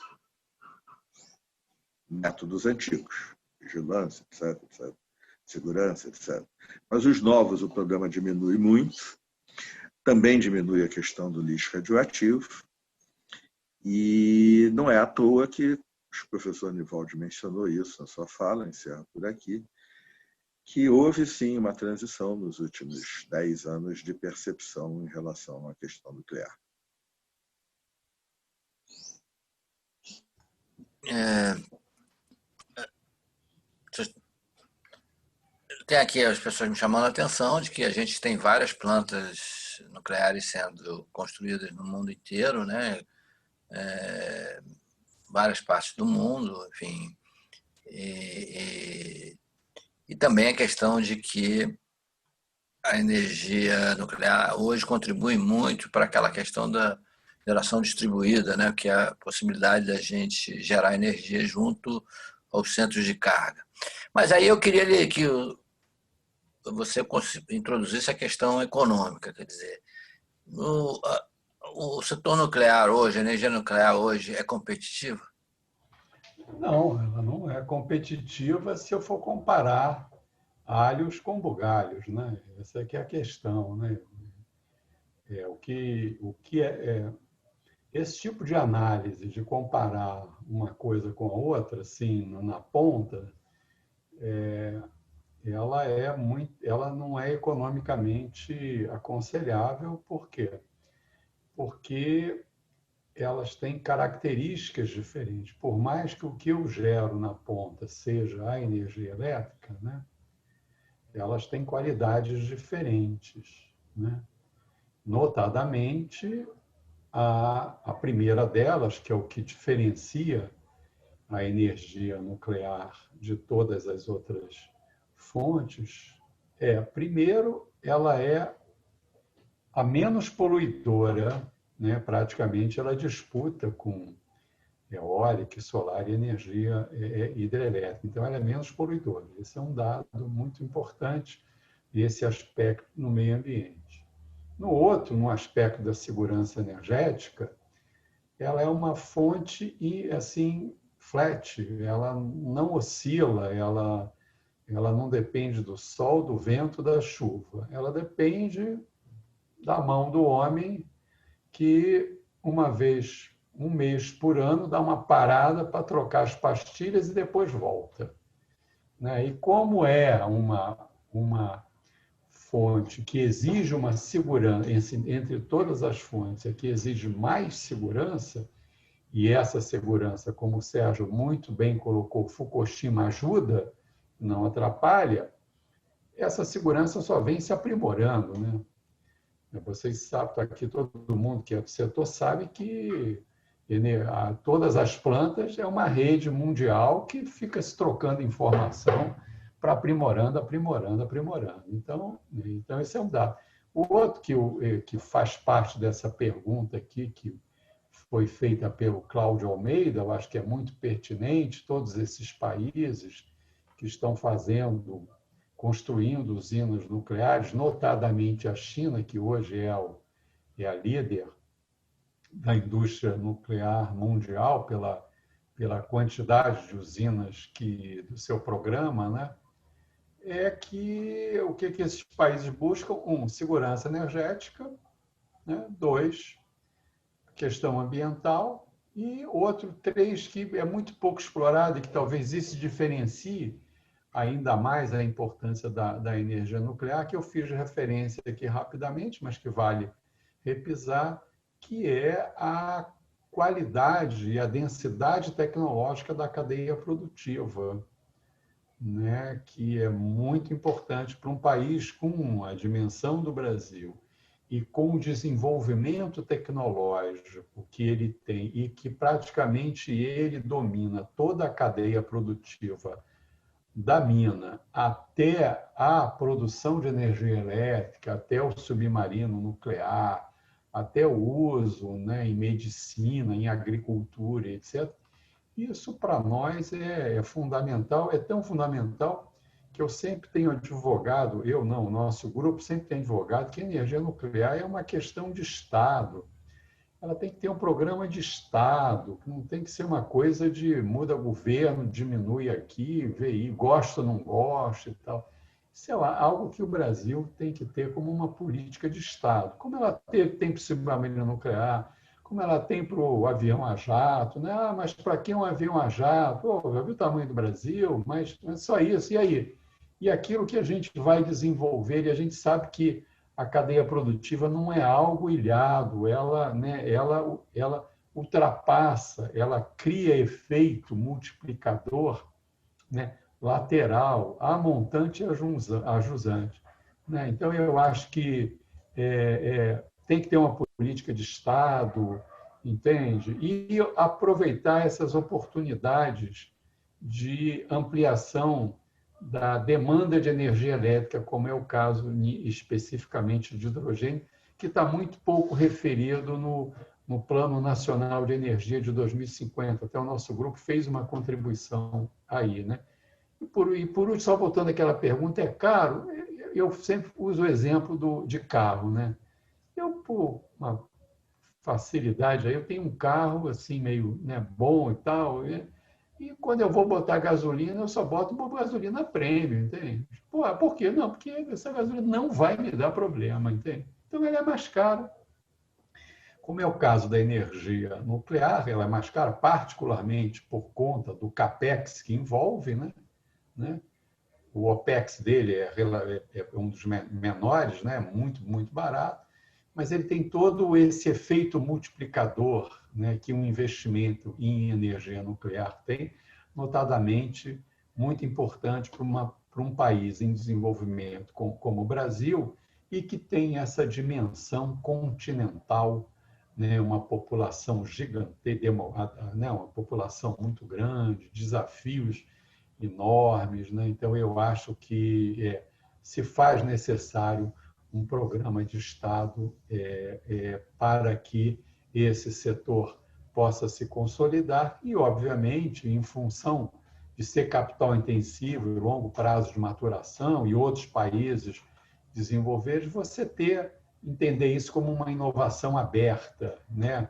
Speaker 5: Métodos antigos, vigilância, etc, etc, segurança, etc. Mas os novos, o problema diminui muito, também diminui a questão do lixo radioativo, e não é à toa que o professor Nivaldi mencionou isso na sua fala, encerro por aqui, que houve, sim, uma transição nos últimos 10 anos de percepção em relação à questão nuclear.
Speaker 1: tem aqui as pessoas me chamando a atenção de que a gente tem várias plantas nucleares sendo construídas no mundo inteiro, né? Várias partes do mundo, enfim. E também a questão de que a energia nuclear hoje contribui muito para aquela questão da geração distribuída, né? Que é a possibilidade da gente gerar energia junto aos centros de carga. Mas aí eu queria que você introduzisse a questão econômica, quer dizer, o setor nuclear hoje, a energia nuclear hoje é competitiva?
Speaker 6: Não, ela não é competitiva se eu for comparar alhos com bugalhos, né? Essa aqui é a questão, né? Esse tipo de análise de comparar uma coisa com a outra, assim, na ponta, ela não é economicamente aconselhável. Por quê? Porque elas têm características diferentes. Por mais que o que eu gero na ponta seja a energia elétrica, né, elas têm qualidades diferentes, né? Notadamente, a primeira delas, que é o que diferencia a energia nuclear de todas as outras fontes, primeiro, ela é a menos poluidora, né? Praticamente ela disputa com eólica, solar e energia hidrelétrica. Então, ela é menos poluidora. Esse é um dado muito importante, esse aspecto no meio ambiente. No aspecto da segurança energética, ela é uma fonte assim flat, ela não oscila, ela não depende do sol, do vento, da chuva. Ela depende da mão do homem, que um mês por ano, dá uma parada para trocar as pastilhas e depois volta, né? E como é uma fonte que exige uma segurança, entre todas as fontes, que exige mais segurança, e essa segurança, como o Sérgio muito bem colocou, Fukushima ajuda, não atrapalha, essa segurança só vem se aprimorando, né? Vocês sabem, aqui todo mundo que é do setor sabe que todas as plantas é uma rede mundial que fica se trocando informação para aprimorando. Então, esse é um dado. O outro que faz parte dessa pergunta aqui, que foi feita pelo Cláudio Almeida, eu acho que é muito pertinente, todos esses países que estão construindo usinas nucleares, notadamente a China, que hoje é a líder da indústria nuclear mundial pela quantidade de usinas do seu programa, né? O que esses países buscam? Segurança energética, né? 2, questão ambiental, e 3, que é muito pouco explorado e que talvez isso diferencie ainda mais a importância da energia nuclear, que eu fiz referência aqui rapidamente, mas que vale repisar, que é a qualidade e a densidade tecnológica da cadeia produtiva, né? Que é muito importante para um país com a dimensão do Brasil e com o desenvolvimento tecnológico que ele tem e que praticamente ele domina toda a cadeia produtiva, da mina até a produção de energia elétrica, até o submarino nuclear, até o uso, né, em medicina, em agricultura, etc. Isso, para nós, é fundamental, é tão fundamental que eu sempre tenho advogado, o nosso grupo sempre tem advogado que a energia nuclear é uma questão de Estado. Ela tem que ter um programa de Estado, não tem que ser uma coisa de muda governo, diminui aqui, vê aí, gosta ou não gosta e tal. Isso é algo que o Brasil tem que ter como uma política de Estado. Como ela tem para o submarino nuclear, como ela tem para o avião a jato, né? Mas para que um avião a jato? Já viu o tamanho do Brasil? Mas é só isso, e aí? E aquilo que a gente vai desenvolver, e a gente sabe que a cadeia produtiva não é algo ilhado, ela ultrapassa, ela cria efeito multiplicador, né, lateral, a montante e a jusante. Né? Então, eu acho que tem que ter uma política de Estado, entende? E aproveitar essas oportunidades de ampliação da demanda de energia elétrica, como é o caso especificamente de hidrogênio, que está muito pouco referido no Plano Nacional de Energia de 2050. Até o nosso grupo fez uma contribuição aí. Né? E por último, só voltando àquela pergunta, é caro? Eu sempre uso o exemplo de carro. Né? Eu, por uma facilidade, aí eu tenho um carro assim meio, né, bom e tal, e quando eu vou botar gasolina, eu só boto gasolina premium, entende? Pô, por quê? Não, porque essa gasolina não vai me dar problema, entende? Então, ela é mais cara. Como é o caso da energia nuclear, ela é mais cara, particularmente por conta do CAPEX que envolve, né? O OPEX dele é um dos menores, né? Muito, muito barato, mas ele tem todo esse efeito multiplicador, né, que um investimento em energia nuclear tem, notadamente muito importante para um país em desenvolvimento como o Brasil e que tem essa dimensão continental, né, uma população gigante, né, uma população muito grande, desafios enormes. Né? Então, eu acho que se faz necessário um programa de Estado para que esse setor possa se consolidar e, obviamente, em função de ser capital intensivo e longo prazo de maturação e outros países desenvolver, você entender isso como uma inovação aberta, né?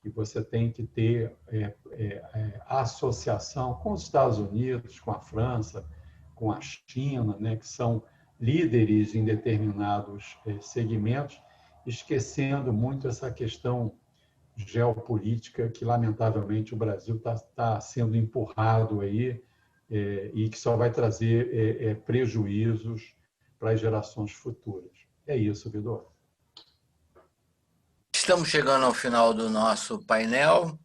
Speaker 6: Que você tem que ter associação com os Estados Unidos, com a França, com a China, né? Que são líderes em determinados segmentos, esquecendo muito essa questão geopolítica que, lamentavelmente, o Brasil está sendo empurrado aí e que só vai trazer prejuízos para as gerações futuras. É isso, Vidor.
Speaker 1: Estamos chegando ao final do nosso painel.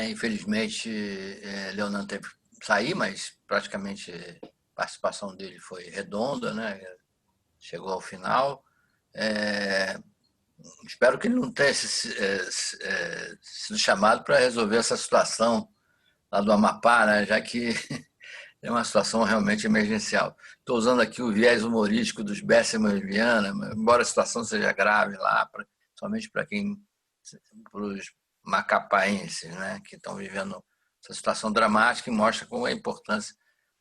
Speaker 1: Infelizmente, Leonardo teve que sair, mas praticamente a participação dele foi redonda, né? Chegou ao final. Espero que ele não tenha sido chamado para resolver essa situação lá do Amapá, né? Já que é uma situação realmente emergencial. Estou usando aqui o viés humorístico dos Bessemer e Viana, embora a situação seja grave lá, somente para os macapaenses, né? Que estão vivendo essa situação dramática e mostra como é a importância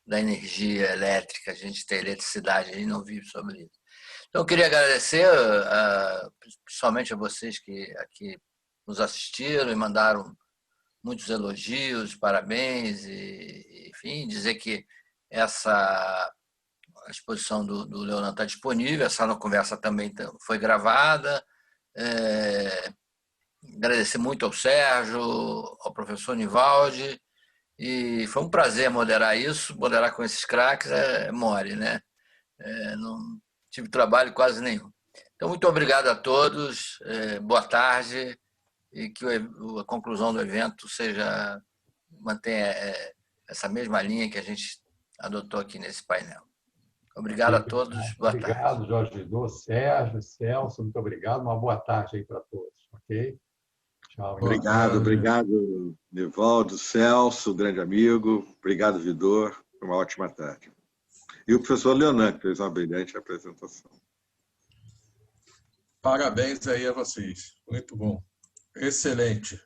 Speaker 1: da energia elétrica, a gente ter eletricidade aí não vive sobre isso. Então, eu queria agradecer principalmente a vocês que aqui nos assistiram e mandaram muitos elogios, parabéns, e, enfim, dizer que a exposição do Leonardo está disponível, essa conversa também foi gravada. Agradecer muito ao Sérgio, ao professor Nivaldi, e foi um prazer moderar com esses craques é mole, né? Não tive trabalho quase nenhum. Então, muito obrigado a todos, boa tarde, e que a conclusão do evento mantenha essa mesma linha que a gente adotou aqui nesse painel. Obrigado a todos, boa tarde.
Speaker 6: Obrigado, Jorge Vidor, Sérgio, Celso, muito obrigado, uma boa tarde aí para todos, ok? Tchau.
Speaker 5: Obrigado, Nivaldo, Celso, grande amigo. Obrigado, Vidor. Foi uma ótima tarde. E o professor Leonardo, que fez uma brilhante apresentação.
Speaker 7: Parabéns aí a vocês. Muito bom. Excelente.